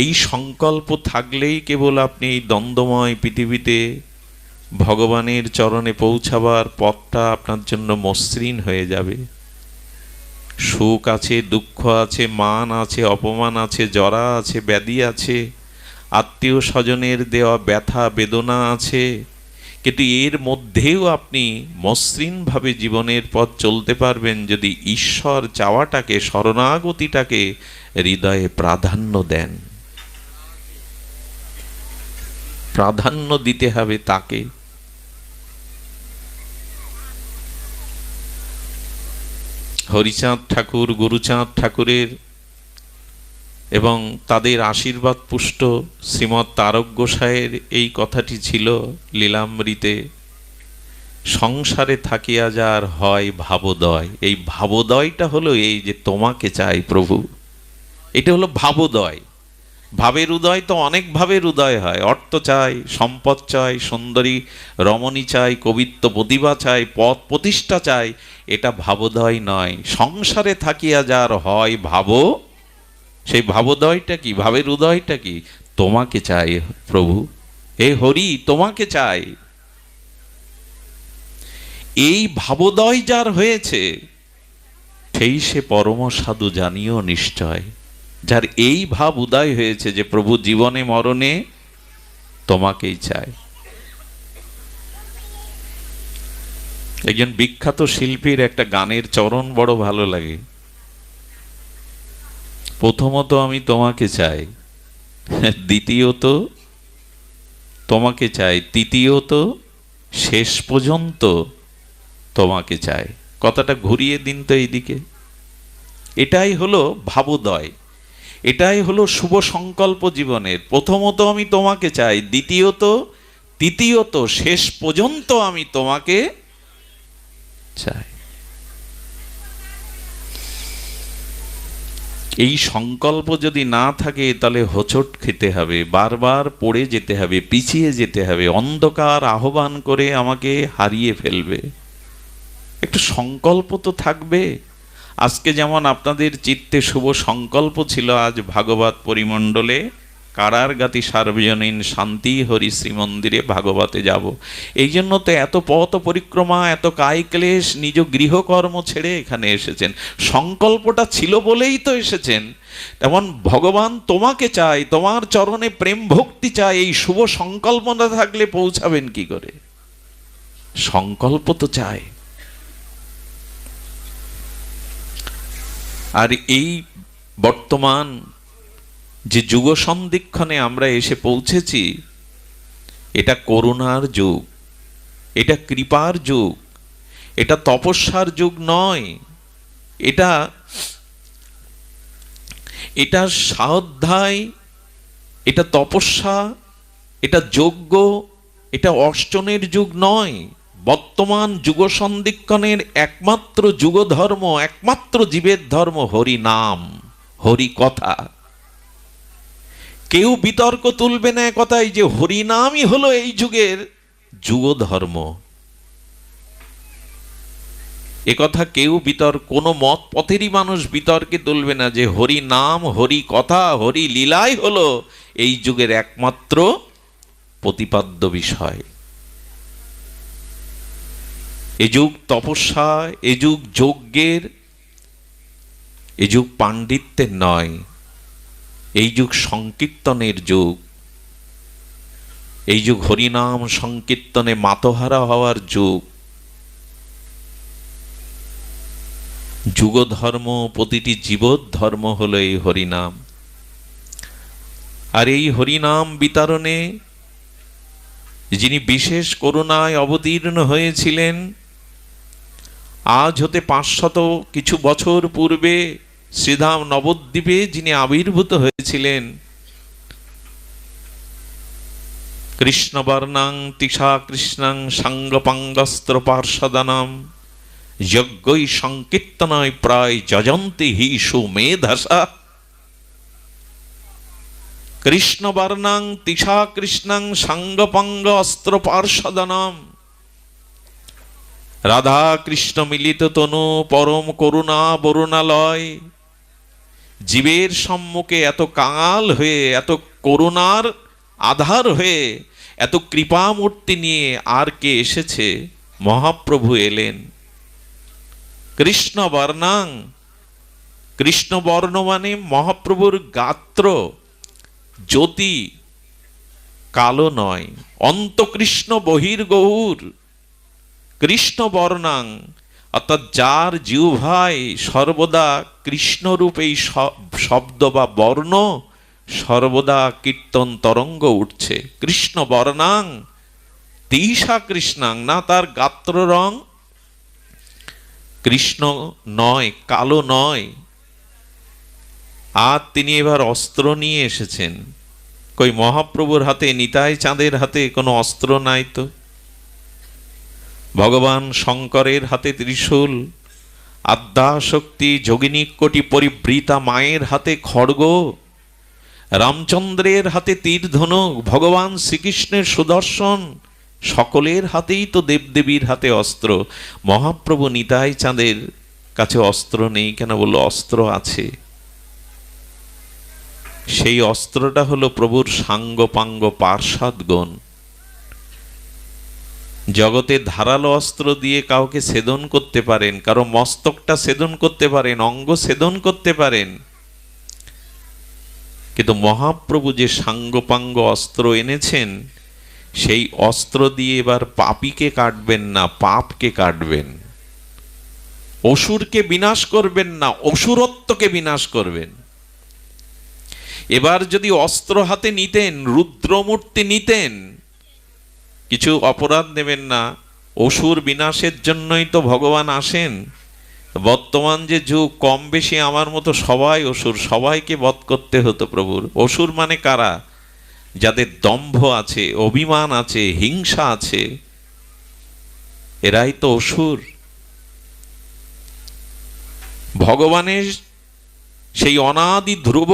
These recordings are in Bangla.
এই সংকল্প থাকলেই কেবল আপনি এই দ্বন্দ্বময় পৃথিবীতে ভগবানের চরণে পৌঁছাবার পথটা আপনার জন্য মসৃণ হয়ে যাবে। সুখ আছে, দুঃখ আছে, মান আছে, অপমান আছে, জরা আছে, ব্যাধি আছে, আত্মীয় স্বজনের দেওয়া ব্যথা বেদনা আছে, কিন্তু এর মধ্যেও আপনি মসৃণভাবে জীবনের পথ চলতে পারবেন যদি ঈশ্বর চাওয়াটাকে, শরণাগতিটাকে হৃদয়ে প্রাধান্য দেন। প্রাধান্য দিতে হবে তাকে। হরিচাঁদ ঠাকুর, গুরুচাঁদ ঠাকুরের এবং তাদের আশীর্বাদ পুষ্ট শ্রীমৎ তারক গোসাইয়ের এই কথাটি ছিল লীলামৃতে, সংসারে থাকিয়া যার হয় ভাবোদয়। এই ভাবোদয়টা হলো এই যে তোমাকে চাই প্রভু, এটা হলো ভাবোদয়। ভাবের উদয় তো অনেক ভাবের উদয় হয়। অর্থ চাই, সম্পদ চাই, সুন্দরী রমণী চাই, কবিত্ব প্রতিভা চাই, পদ প্রতিষ্ঠা চাই, এটা ভাবোদয় নয়। সংসারে থাকিয়া যার হয় ভাবো, সেই ভাবোদয়টা কি, ভাবের উদয়টা কি? তোমাকে চাই প্রভু, হে হরি তোমাকে চাই। এই ভাবোদয় যার হয়েছে সেই সে পরম সাধু জানিও নিশ্চয়। যার এই ভাব উদয় হয়েছে যে প্রভু জীবনে মরণে তোমাকেই চায়। একজন বিখ্যাত শিল্পীর একটা গানের চরণ বড় ভালো লাগে। প্রথমত আমি তোমাকে চাই, দ্বিতীয়ত তোমাকে চাই, তৃতীয়ত শেষ পর্যন্ত তোমাকে চাই। কথাটা ঘুরিয়ে দিন তো এইদিকে। এটাই হলো ভাবোদয়, এটাই হলো শুভ সংকল্প জীবনের। প্রথমত আমি তোমাকে চাই, দ্বিতীয়ত, তৃতীয়ত, শেষ পর্যন্ত আমি তোমাকে চাই। এই সংকল্প যদি না থাকে তাহলে হোঁচট খেতে হবে, বারবার পড়ে যেতে হবে, পিছিয়ে যেতে হবে, অন্ধকার আহ্বান করে আমাকে হারিয়ে ফেলবে। একটু সংকল্প তো থাকবে। আজকে যেমন আপনাদের চিত্তে শুভ সংকল্প ছিল আজ ভাগবত পরিমণ্ডলে কারারগাতি সার্বজনীন শান্তি হরি শ্রীমন্দিরে ভাগবতে যাব। এই জন্য তো এত পথ পরিক্রমা, এত কায় ক্লেশ, নিজ গৃহকর্ম ছেড়ে এখানে এসেছেন। সংকল্পটা ছিল বলেই তো এসেছেন। তেমন ভগবান তোমাকে চাই, তোমার চরণে প্রেম ভক্তি চাই, এই শুভ সংকল্প না থাকলে পৌঁছাবেন কি করে? সংকল্প তো চাই। আর এই বর্তমান যে যুগ সন্ধিক্ষণে আমরা এসে পৌঁছেছি, এটা করুণার যুগ, এটা কৃপার যুগ, এটা তপস্যার যুগ নয়। এটা স্বাধ্যায়, এটা তপস্যা, এটা যজ্ঞ, এটা অর্চনের যুগ নয়। বর্তমান যুগ সন্ধিক্ষণের একমাত্র যুগ ধর্ম, একমাত্র জীবের ধর্ম হরি নাম, হরি কথা। কেউ বিতর্ক তুলবে না কথাই যে হরি নামই হলো এই যুগের যুগ ধর্ম। একথা কেউ কোনো মত পথেরই মানুষ বিতর্কে তুলবে না যে হরি নাম, হরি কথা, হরি লীলাই হলো এই যুগের একমাত্র প্রতিপাদ্য বিষয়। এ যুগ তপস্যা, এ যুগ যজ্ঞের, এ যুগ পাণ্ডিত্যের নয়, এই যুগ সংকীর্তনের যুগ। এই যুগ হরিনাম সংকীর্তনে মাতহারা হওয়ার যুগ। যুগ ধর্ম, প্রতিটি জীবত ধর্ম হলো এই হরিনাম। আর এই হরিনাম বিতরণে যিনি বিশেষ করুণায় অবতীর্ণ হয়েছিলেন, আজ হতে 500 কিছু বছর পূর্বে শ্রীধাম নবদ্বীপে যিনি আবির্ভূত হয়েছিলেন, কৃষ্ণবর্ণাং তিষা কৃষ্ণাং সাঙ্গপাঙ্গস্ত্র পার্ষদানাম যজ্ঞই সংকীর্তনায় প্রায় যজন্তি হি সুমেধসা। কৃষ্ণবর্ণাং তিষা কৃষ্ণাং সাঙ্গপাঙ্গ অস্ত্র পার্ষদানাম। রাধা কৃষ্ণ মিলিত তনু পরম করুণা বরুণালয়, জীবের সম্মুখে এত কাঙাল হয়ে, এত করুণার আধার হয়ে, এত কৃপামূর্তি নিয়ে আর কে এসেছে? মহাপ্রভু এলেন। কৃষ্ণ বর্ণাং, কৃষ্ণ বর্ণ মানে মহাপ্রভুর গাত্র, জ্যোতি, কালো নয়। অন্তকৃষ্ণ বহির্গৌর, কৃষ্ণ বর্ণাং অর্থাৎ যার জিহ্বায় সর্বদা কৃষ্ণরূপ এই শব্দ বা বর্ণ সর্বদা কীর্তন তরঙ্গ উঠছে। কৃষ্ণ বর্ণাং তিসা কৃষ্ণাং, না তার গাত্র রং কৃষ্ণ নয়, কালো নয়। আর তিনি এবার অস্ত্র নিয়ে এসেছেন। কই মহাপ্রভুর হাতে, নিতাই চাঁদের হাতে কোনো অস্ত্র নাই তো। ভগবান শঙ্করের হাতে ত্রিশূল, আদ্যাশক্তি যোগিনী কোটি পরিবৃতা মায়ের হাতে খড়গ, রামচন্দ্রের হাতে তীর ধনুক, ভগবান শ্রীকৃষ্ণের সুদর্শন, সকলের হাতেই তো দেবদেবীর হাতে অস্ত্র। মহাপ্রভু নিতাই চাঁদের কাছে অস্ত্র নেই কেন? বলল অস্ত্র আছে। সেই অস্ত্রটা হলো প্রভুর সাঙ্গপাঙ্গ পার্ষদগণ। জগতে ধারালো অস্ত্র দিয়ে কাউকে ছেদন করতে পারেন, কারো মস্তকটা ছেদন করতে পারেন, অঙ্গ ছেদন করতে পারেন, কিন্তু মহাপ্রভু যে সাঙ্গপাঙ্গ অস্ত্র এনেছেন, সেই অস্ত্র দিয়ে এবার পাপীকে কাটবেন না, পাপকে কাটবেন। অসুরকে বিনাশ করবেন না, অসুরত্বকে বিনাশ করবেন। এবার যদি অস্ত্র হাতে নিতেন, রুদ্রমূর্তি নিতেন, কিছু অপরাধ নেবেন না, অসুর বিনাশের জন্যই তো ভগবান আসেন। বর্তমান যে যুগ, কম বেশি আমার মতো সবাই অসুর, সবাইকে বধ করতে হতো প্রভুর। অসুর মানে কারা? যাদের দম্ভ আছে, অভিমান আছে, হিংসা আছে, এরাই তো অসুর। ভগবানের সেই অনাদি ধ্রুব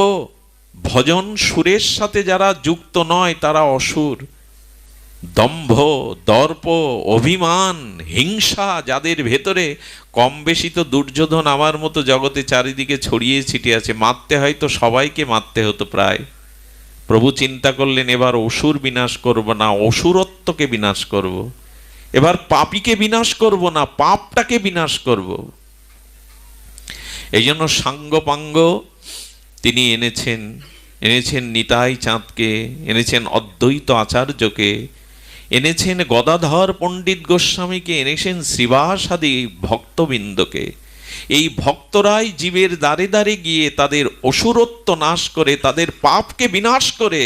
ভজন সুরের সাথে যারা যুক্ত নয় তারা অসুর। দম্ভ, দর্প, অভিমান, হিংসা যাদের ভেতরে, কম বেশি তো দুর্যোধন আমার মতো জগতে চারিদিকে ছড়িয়ে ছিটিয়ে আছে। মারতে হয়তো সবাইকে মারতে হতো প্রায়। প্রভু চিন্তা করলেন এবার অসুর বিনাশ করব না, অসুরত্বকে বিনাশ করব। এবার পাপীকে বিনাশ করব না, পাপটাকে বিনাশ করব। এই জন্য সাঙ্গপাঙ্গ তিনি এনেছেন। এনেছেন নিতাই চাঁদকে, এনেছেন অদ্বৈত আচার্যকে, এনেছেন গদাধর পণ্ডিত গোস্বামীকে, এনেছেন শ্রীবাসাদি ভক্তবৃন্দকে। এই ভক্তরাই জীবের দ্বারে দ্বারে গিয়ে তাদের অসুরত্ব নাশ করে, তাদের পাপকে বিনাশ করে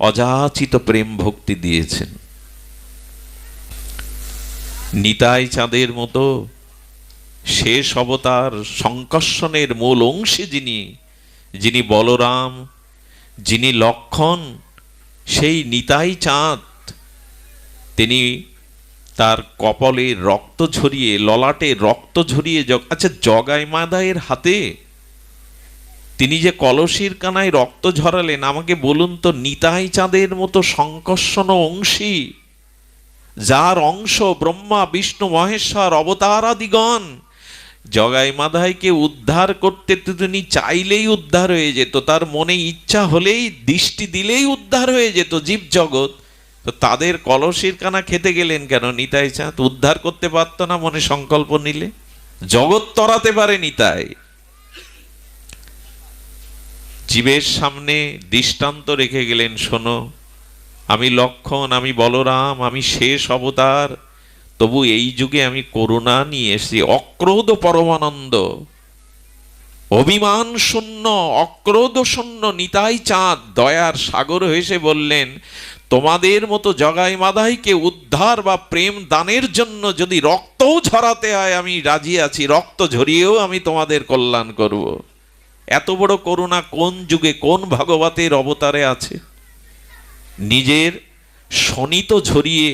অযাচিত প্রেম ভক্তি দিয়েছেন। নিতাই চাঁদের মতো শেষ অবতার সংকর্ষণের মূল অংশী যিনি বলরাম, যিনি লক্ষণ, সেই নিতাই চাঁদ তিনি তার কপালে রক্ত ঝরিয়ে, ললাটে রক্ত ঝরিয়ে, আচ্ছা জগাই মাদায়ের হাতে তিনি যে কলসির কানায় রক্ত ঝরালেন, আমাকে বলুন তো, নিতাই চাঁদের মতো সংকর্ষণ অংশী, যার অংশ ব্রহ্মা বিষ্ণু মহেশ্বর অবতারাদিগণ, জগাই মাদাইকে উদ্ধার করতে তিনি চাইলেই উদ্ধার হয়ে যেত, তার মনে ইচ্ছা হলেই, দৃষ্টি দিলেই উদ্ধার হয়ে যেত জীব জগৎ। তো তাদের কলসির কানা খেতে গেলেন কেন? নিতাই চাঁদ উদ্ধার করতে পারত না মনে সংকল্প নিলে? জগৎ তরাতে পারে নিতাই। জীবের সামনে দৃষ্টান্ত রেখে গেলেন, শোনো আমি লক্ষণ, আমি বলরাম, আমি শেষ অবতার, তবু এই যুগে আমি করুণা নিয়ে এসেছি। অক্রোধ পরমানন্দ, অভিমান শূন্য, অক্রোধ শূন্য নিতাই চাঁদ দয়ার সাগর হেসে বললেন, তোমাদের মতো জগাই মাদাইকে উদ্ধার বা প্রেম দানের জন্য যদি রক্তও ঝরাতে হয় আমি রাজি আছি, রক্ত ঝরিয়েও আমি তোমাদের কল্যাণ করব। এত বড় করুণা কোন যুগে, কোন ভাগবতের অবতারে আছে? নিজের শনিত ঝরিয়ে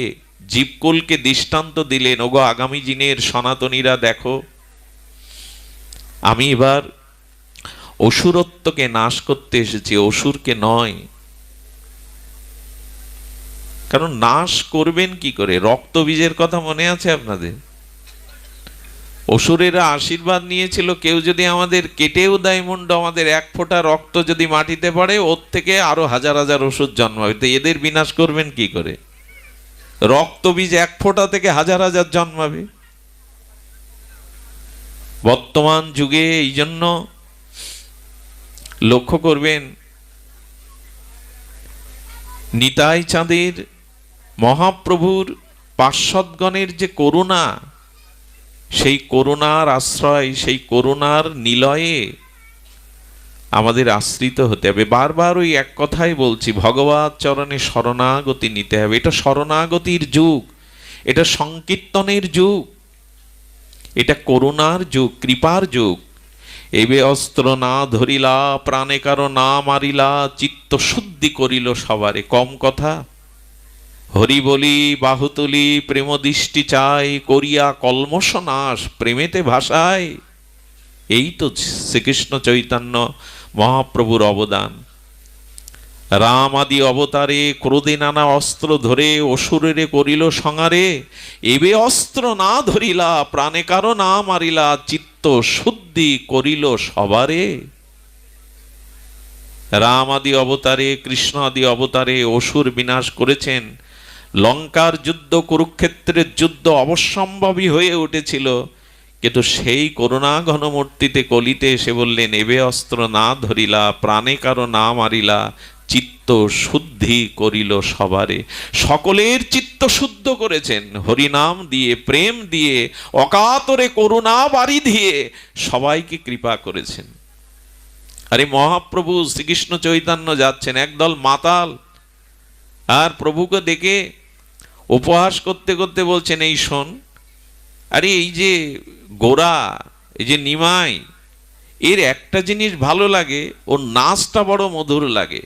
জীবকুলকে দৃষ্টান্ত দিলেন, ওগো আগামী দিনের সনাতনীরা দেখো, আমি এবার অসুরত্বকে নাশ করতে এসেছি, অসুরকে নয়। কারণ নাশ করবেন কি করে? রক্তবীজের কথা মনে আছে আপনাদের? অসুরেরা আশীর্বাদ নিয়েছিল, কেউ যদি আমাদের কেটেও দেয় মুন্ড, আমাদের এক ফোঁটা রক্ত যদি মাটিতে পড়ে, ওর থেকে আরো হাজার হাজার অসুর জন্মাবে। তো এদের বিনাশ করবেন কি করে? রক্ত বীজ এক ফোঁটা থেকে হাজার হাজার জন্মাবে। বর্তমান যুগে এই জন্য লক্ষ্য করবেন, নিতাই চাঁদের মহাপ্রভুর পার্শ্বদগণের যে করুণা, সেই করুণার আশ্রয়, সেই করুণার নিলয়ে আমাদের আশ্রিত হতে হবে। বারবার ওই এক কথাই বলছি, ভগবত চরণে শরণাগতি নিতে হবে। এটা শরণাগতির যুগ, এটা সংকীর্তনের যুগ, এটা করুণার যুগ, কৃপার যুগ। এবে অস্ত্র না ধরিলা, প্রাণে কারো না মারিলা, চিত্ত শুদ্ধি করিল সবারে। কম কথা, হরি বলি বাহু তুলি, প্রেম দৃষ্টি চাই, করিয়া কলমশ নাশ প্রেমেতে ভাষায়। এই তো শ্রীকৃষ্ণ চৈতন্য মহাপ্রভুর অবদান। রাম আদি অবতারে ক্রোধে নানা অস্ত্র ধরে অসুরেরে করিল সংহারে। এবে অস্ত্র না ধরিলা, প্রাণে কারো না মারিলা, চিত্ত শুদ্ধি করিল সবারে। রাম আদি অবতারে, কৃষ্ণ আদি অবতারে অসুর বিনাশ করেছেন। লঙ্কার যুদ্ধ, কুরুক্ষেত্রের যুদ্ধ অবশ্যম্ভাবী হয়ে উঠেছিল, কিন্তু সেই করুণা ঘনমূর্তিতে কলিতে এসে বললেন, এবে অস্ত্র না ধরিলা, প্রাণে কারো না মারিলা, চিত্ত শুদ্ধি করিল সবারে। সকলের চিত্ত শুদ্ধ করেছেন হরিনাম দিয়ে, প্রেম দিয়ে, অকাতরে করুণা বাড়ি দিয়ে সবাইকে কৃপা করেছেন। আরে মহাপ্রভু শ্রীকৃষ্ণ চৈতন্য যাচ্ছেন, একদল মাতাল আর প্রভুকে দেখে উপহাস করতে করতে বলছেন, এই শোন, আরে এই যে গোরা, এই যে নিমাই, এর একটা জিনিস ভালো লাগে, ওর নাচটা বড় মধুর লাগে,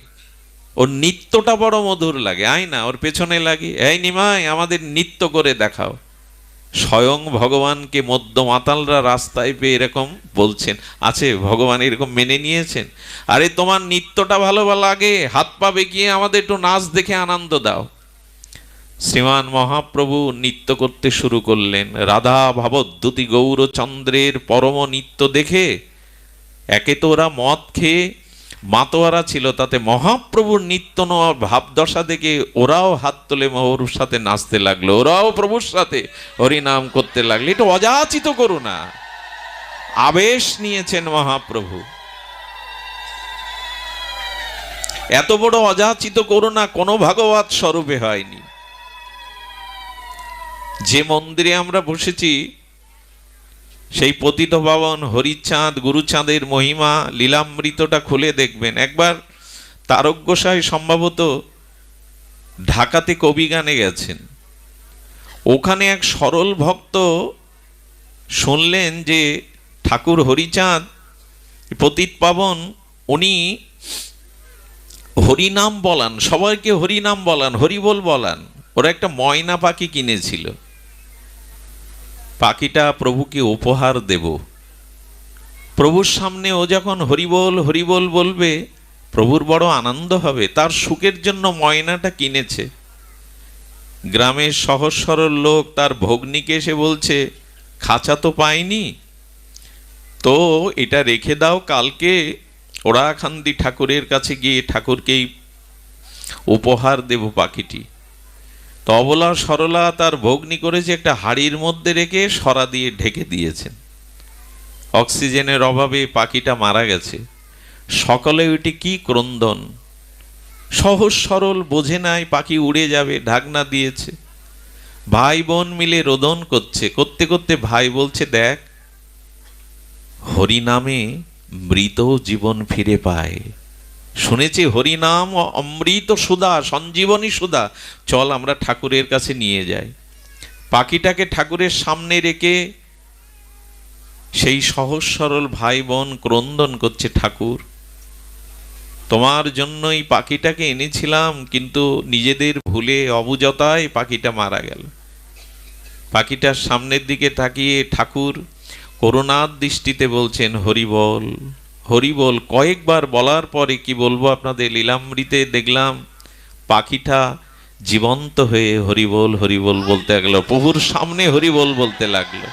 ওর নৃত্যটা বড় মধুর লাগে। আয় না, ওর পেছনে লাগে, এই নিমাই আমাদের নৃত্য করে দেখাও। স্বয়ং ভগবানকে মধ্য মাতালরা রাস্তায় পেয়ে এরকম বলছেন। আছে ভগবান এরকম মেনে নিয়েছেন? আরে তোমার নৃত্যটা ভালো লাগে, হাত পা বেঁকিয়ে আমাদের একটু নাচ দেখে আনন্দ দাও। শ্রীমান মহাপ্রভু নৃত্য করতে শুরু করলেন। রাধা ভাবদ্যুতি গৌরচন্দ্রের পরম নৃত্য দেখে, একে তো ওরা মদ খেয়ে মাতোয়ারা ছিল, তাতে মহাপ্রভুর নিত্য নেওয়ার ভাবদশা দেখে ওরাও হাত তুলে ওর সাথে নাচতে লাগলো, ওরাও প্রভুর সাথে হরিনাম করতে লাগলো। এটা অযাচিত করুণা, আবেশ নিয়েছেন মহাপ্রভু। এত বড় অযাচিত করুণা কোনো ভাগবত স্বরূপে হয়নি। যে মন্দিরে আমরা বসেছি, সেই পতিত পাবন হরিচাঁদ গুরুচাঁদের মহিমা লীলামৃতটা খুলে দেখবেন একবার। তারক গোসাই সম্ভবত ঢাকাতে কবি গানে গেছেন, ওখানে এক সরল ভক্ত শুনলেন যে ঠাকুর হরিচাঁদ পতিত পাবন, উনি হরিনাম বলান, সবাইকে হরিনাম বলান, হরিবোল বলান। ওরা একটা ময়না পাখি কিনেছিল, পাখিটা প্রভুকে উপহার দেব। প্রভুর সামনে ও যখন হরিবোল হরিবোল বলবে, প্রভুর বড় আনন্দ হবে, তার সুখের জন্য ময়নাটা কিনেছে। গ্রামের সহজ সরল লোক তার ভগ্নীকে এসে বলছে, খাঁচা তো পাইনি, তো এটা রেখে দাও, কালকে ওরাখান্দি ঠাকুরের কাছে গিয়ে ঠাকুরকেই উপহার দেব পাখিটি। তো অবলা সরলা তার ভগ্নি করেছে, একটা হাড়ির মধ্যে রেখে সরা দিয়ে ঢেকে দিয়েছেন। অক্সিজেনের অভাবে পাখিটা মারা গেছে। সকালে ওইটি কি ক্রন্দন, সহজ সরল বোঝে নাই পাখি উড়ে যাবে, ঢাকনা দিয়েছে। ভাই বোন মিলে রোদন করছে, করতে করতে ভাই বলছে, দেখ হরিনামে মৃত জীবন ফিরে পায়, শুনেছি হরিনাম অমৃত সুধা, সঞ্জীবনী সুধা, চল আমরা ঠাকুরের কাছে নিয়ে যাই। পাখিটাকে ঠাকুরের সামনে রেখে সেই সহজ সরল ভাই বোন ক্রন্দন করছে, ঠাকুর তোমার জন্যই পাখিটাকে এনেছিলাম, কিন্তু নিজেদের ভুলে অবুঝতায় পাখিটা মারা গেল। পাখিটার সামনের দিকে তাকিয়ে ঠাকুর করুণার দৃষ্টিতে বলছেন, হরিবল হরিবল। কয়েকবার বলার পরে কি বলবো আপনাদের, লীলামৃতে দেখলাম পাখিটা জীবন্ত হয়ে হরিবল হরিবল বলতে লাগলো, প্রভুর সামনে হরিবল বলতে লাগলো।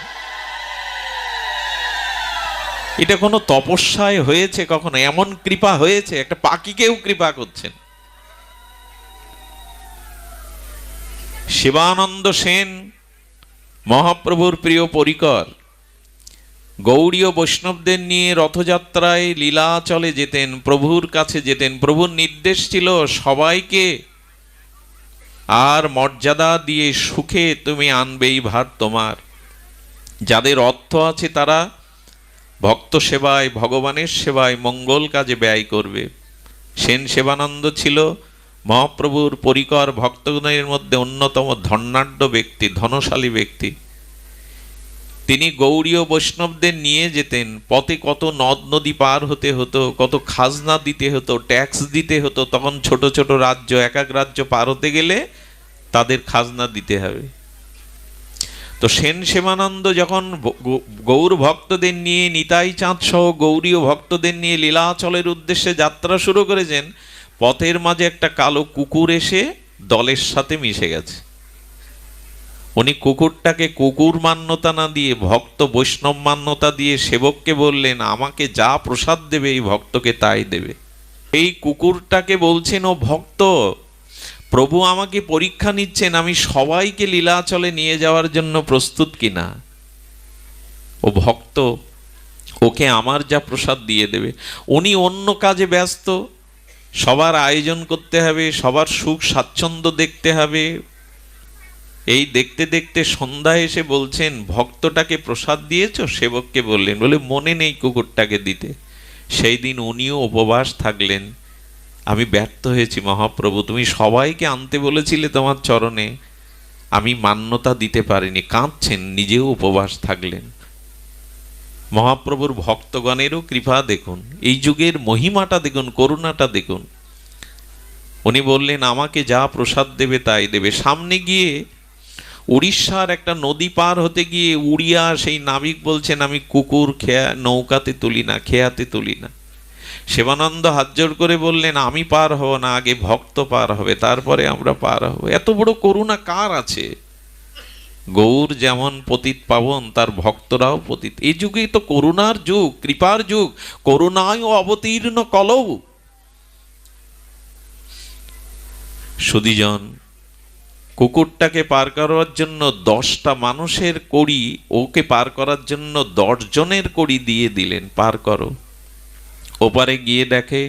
এটা কোনো তপস্যায় হয়েছে কখনো? এমন কৃপা হয়েছে? একটা পাখিকেও কৃপা করছেন। শিবানন্দ সেন মহাপ্রভুর প্রিয় পরিকর গৌড়ীয় বৈষ্ণবদের নিয়ে রথযাত্রায় লীলাচলে যেতেন, প্রভুর কাছে যেতেন। প্রভুর নির্দেশ ছিল সবাইকে আর মর্যাদা দিয়ে সুখে তুমি আনবেই ভার তোমার। যাদের অর্থ আছে তারা ভক্ত সেবায়, ভগবানের সেবায়, মঙ্গল কাজে ব্যয় করবে। সেন সেবানন্দ ছিল মহাপ্রভুর পরিকর ভক্তগণের মধ্যে অন্যতম ধনাঢ্য ব্যক্তি, ধনশালী ব্যক্তি। তিনি গৌড়ীয় বৈষ্ণবদের নিয়ে যেতেন। পথে কত নদ নদী পার হতে হতো, কত খাজনা দিতে হতো, ট্যাক্স দিতে হতো। তখন ছোট ছোট রাজ্য, এক এক রাজ্য পার হতে গেলে তাদের খাজনা দিতে হবে। তো সেন সেবানন্দ যখন গৌর ভক্তদের নিয়ে, নিতাই চাঁদ সহ গৌরীয় ভক্তদের নিয়ে লীলাচলের উদ্দেশ্যে যাত্রা শুরু করেছেন, পথের মাঝে একটা কালো কুকুর এসে দলের সাথে মিশে গেছে। উনি কুকুরটাকে কুকুর মান্যতা না দিয়ে ভক্ত বৈষ্ণব মান্যতা দিয়ে সেবককে বললেন, আমাকে যা প্রসাদ দেবে এই ভক্তকে তাই দেবে। এই কুকুরটাকে বলছেন, ও ভক্ত, প্রভু আমাকে পরীক্ষা নিচ্ছেন আমি সবাইকে লীলাচলে নিয়ে যাওয়ার জন্য প্রস্তুত কিনা। ও ভক্ত, ওকে আমার যা প্রসাদ দিয়ে দেবে। উনি অন্য কাজে ব্যস্ত, সবার আয়োজন করতে হবে, সবার সুখ স্বাচ্ছন্দ্য দেখতে হবে। এই দেখতে দেখতে সন্ধ্যায় এসে বলছেন, ভক্তটাকে প্রসাদ দিয়েছো? সেবককে বললেন, বলে মনে নেই কুকুরটাকে দিতে। সেই দিন উনিও উপবাস থাকলেন। আমি ব্যর্থ হয়েছি মহাপ্রভু, তুমি সবাইকে আনতে বলেছিলে তোমার চরণে, আমি মান্যতা দিতে পারিনি। কাঁদছেন, নিজেও উপবাস থাকলেন। মহাপ্রভুর ভক্তগণেরও কৃপা দেখুন, এই যুগের মহিমাটা দেখুন, করুণাটা দেখুন। উনি বললেন, আমাকে যা প্রসাদ দেবে তাই দেবে। সামনে গিয়ে উড়িষ্যার একটা নদী পার হতে গিয়ে উড়িয়া সেই নাবিক বলছেন, আমি কুকুর নৌকাতে তুলি না, খেয়াতে তুলি না। শিবানন্দ হাত জোড় করে বললেন, আমি পার হব না, আগে ভক্ত পার হবে, তারপরে আমরা পার হব। এত বড় করুণা কার আছে? গৌর যেমন পতিত পাবন, তার ভক্তরাও পতিত। এই যুগে তো করুণার যুগ, কৃপার যুগ। করুণায় অবতীর্ণ কলৌ। সুধীজন, কুকুরটাকে পার করার জন্য 10টা মানুষের কড়ি, ওকে পার করার জন্য 10 জনের কড়ি দিয়ে দিলেন, পার করো। ওপারে গিয়ে দেখে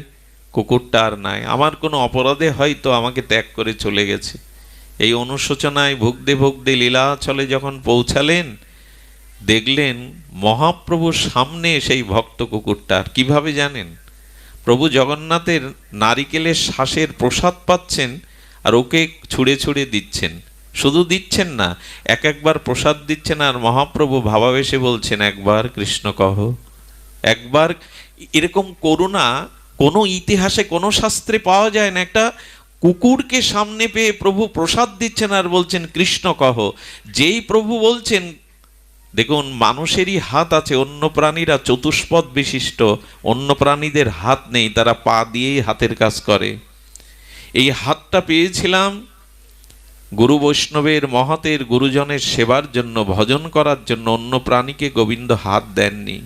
কুকুরটা আর নাই। আমার কোনো অপরাধে হয়তো আমাকে ত্যাগ করে চলে গেছে। এই অনুশোচনায় ভুগতে ভুগতে লীলাচলে যখন পৌঁছালেন, দেখলেন মহাপ্রভুর সামনে সেই ভক্ত কুকুরটার। কিভাবে জানেন? প্রভু জগন্নাথের নারিকেলের শ্বাসের প্রসাদ পাচ্ছেন, আর ওকে ছুঁড়ে ছুঁড়ে দিচ্ছেন। শুধু দিচ্ছেন না, এক একবার প্রসাদ দিচ্ছেন, আর মহাপ্রভু ভাবাবেশে বলছেন, একবার কৃষ্ণ কহ, একবার। এরকম করুণা কোনো ইতিহাসে, কোনো শাস্ত্রে পাওয়া যায় না। একটা কুকুরকে সামনে পেয়ে প্রভু প্রসাদ দিচ্ছেন আর বলছেন, কৃষ্ণ কহ। যেই প্রভু বলছেন, দেখুন মানুষেরই হাত আছে, অন্য প্রাণীরা চতুষ্পদ বিশিষ্ট, অন্য প্রাণীদের হাত নেই, তারা পা দিয়েই হাতের কাজ করে। এই হাতটা পেয়েছিলাম গুরু বৈষ্ণবের, মহাতের, গুরুজনের সেবার জন্য, ভজন করার জন্য। অন্য প্রাণীকে গোবিন্দ হাত দেননি।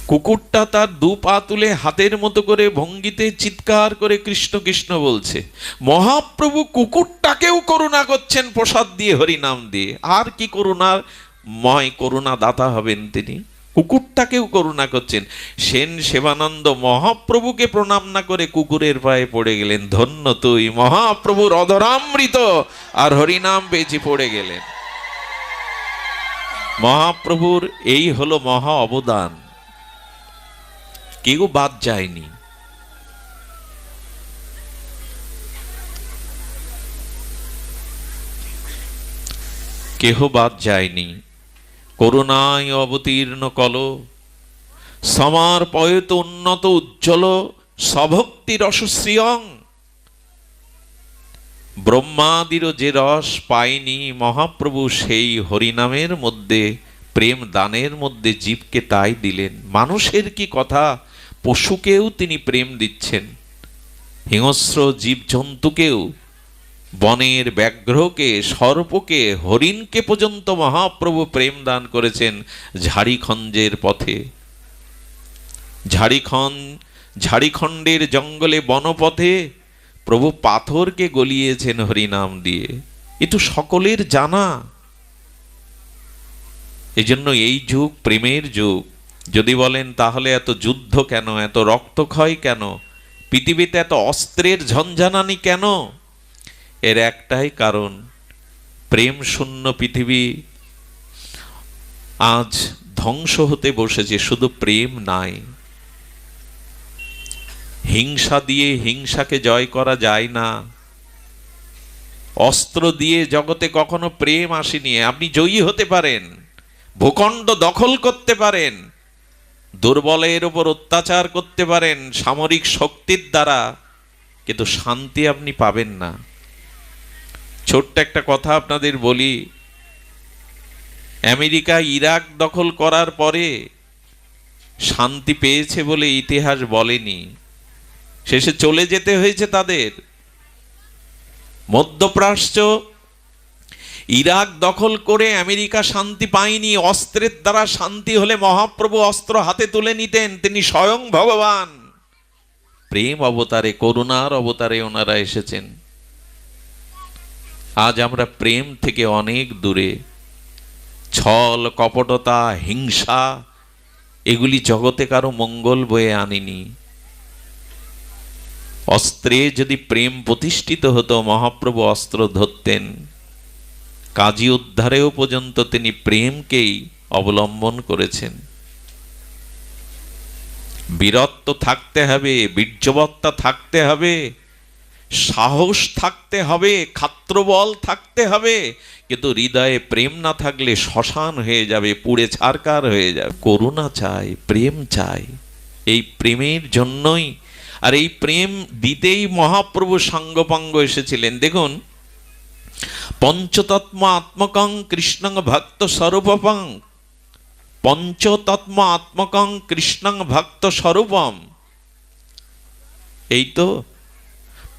কুকুরটা তার 2 পা তুলে হাতের মতো করে ভঙ্গিতে চিৎকার করে কৃষ্ণ কৃষ্ণ বলছে। মহাপ্রভু কুকুরটাকেও করুণা করছেন প্রসাদ দিয়ে, হরিনাম দিয়ে। আর কি করুণাময়, করুণা দাতা হবেন তিনি। কুকুরটাকেও করুণা করছেন। সেন সেবানন্দ মহাপ্রভুকে প্রণাম না করে কুকুরের পায়ে পড়ে গেলেন। ধন্য তুই, মহাপ্রভুর অধরামৃত আর হরিনাম পেয়েছি, পড়ে গেলেন। মহাপ্রভুর এই হলো মহা অবদান, কেউ বাদ যায়নি। কেহ বাদ যায়নি। করুণায় অবতীর্ণ কল, সমর্পয়ত উন্নত উজ্জ্বল, সভক্তি রসশ্রিয়ং। ব্রহ্মাদিরও যে রস পায়নি, মহাপ্রভু সেই হরিনামের মধ্যে, প্রেম দানের মধ্যে জীবকে তাই দিলেন। মানুষের কি কথা, পশুকেও তিনি প্রেম দিচ্ছেন, হিংস্র জীবজন্তুকেও বনের ব্যাঘ্রকে, সর্পকে, হরিণকে পর্যন্ত মহাপ্রভু প্রেম দান করেছেন ঝাড়িখণ্ডের পথে। ঝাড়িখণ্ডের জঙ্গলে বনপথে প্রভু পাথরকে গলিয়েছেন হরিনাম দিয়ে। এ তো সকলের জানা। এজন্য এই যুগ প্রেমের যুগ। যদি বলেন তাহলে এত যুদ্ধ কেন, এত রক্তক্ষয় কেন, পৃথিবীতে এত অস্ত্রের ঝঞ্ঝানানি কেন? এর একটাই কারণ, প্রেম শূন্য পৃথিবী আজ ধ্বংস হতে বসেছে। শুধু প্রেম নাই, হিংসা দিয়ে হিংসাকে জয় করা যায় না। অস্ত্র দিয়ে জগতে কখনো প্রেম আসেনি। আপনি জয়ী হতে পারেন, ভূখণ্ড দখল করতে পারেন, দুর্বলের উপর অত্যাচার করতে পারেন সামরিক শক্তির দ্বারা, কিন্তু শান্তি আপনি পাবেন না। ছোট্ট একটা কথা আপনাদের বলি, আমেরিকা ইরাক দখল করার পরে শান্তি পেয়েছে বলে ইতিহাস বলেনি, শেষে চলে যেতে হয়েছে তাদের। মধ্যপ্রাচ্য ইরাক দখল করে আমেরিকা শান্তি পায়নি। অস্ত্রের দ্বারা শান্তি হলে মহাপ্রভু অস্ত্র হাতে তুলে নিতেন। তিনি স্বয়ং ভগবান, প্রেম অবতারে, করুণার অবতারে ওনারা এসেছেন। আজ আমরা প্রেম থেকে অনেক দূরে। ছল কপটতা, হিংসা, এগুলি জগতে কারো মঙ্গল বয়ে আনেনি। অস্ত্রে যদি প্রেম প্রতিষ্ঠিত হতো, মহাপ্রভু অস্ত্র ধরতেন। কাজী উদ্ধারেও পর্যন্ত তিনি প্রেমকেই অবলম্বন করেছেন। বীরত্ব থাকতে হবে, বীর্যবত্তা থাকতে হবে, সাহস থাকতে হবে, ক্ষাত্রবল থাকতে হবে, কিন্তু হৃদয়ে প্রেম না থাকলে শ্মশান হয়ে যাবে, পুড়ে ছারকার হয়ে যাবে। করুণা চাই, প্রেম চাই। এই প্রেমের জন্যই, আর এই প্রেম দিতেই মহাপ্রভু সাঙ্গপাঙ্গ এসেছিলেন। দেখুন, পঞ্চতত্ম আত্মকং কৃষ্ণং ভক্ত স্বরূপং, পঞ্চতত্ম আত্মকং কৃষ্ণং ভক্ত স্বরূপম। এই তো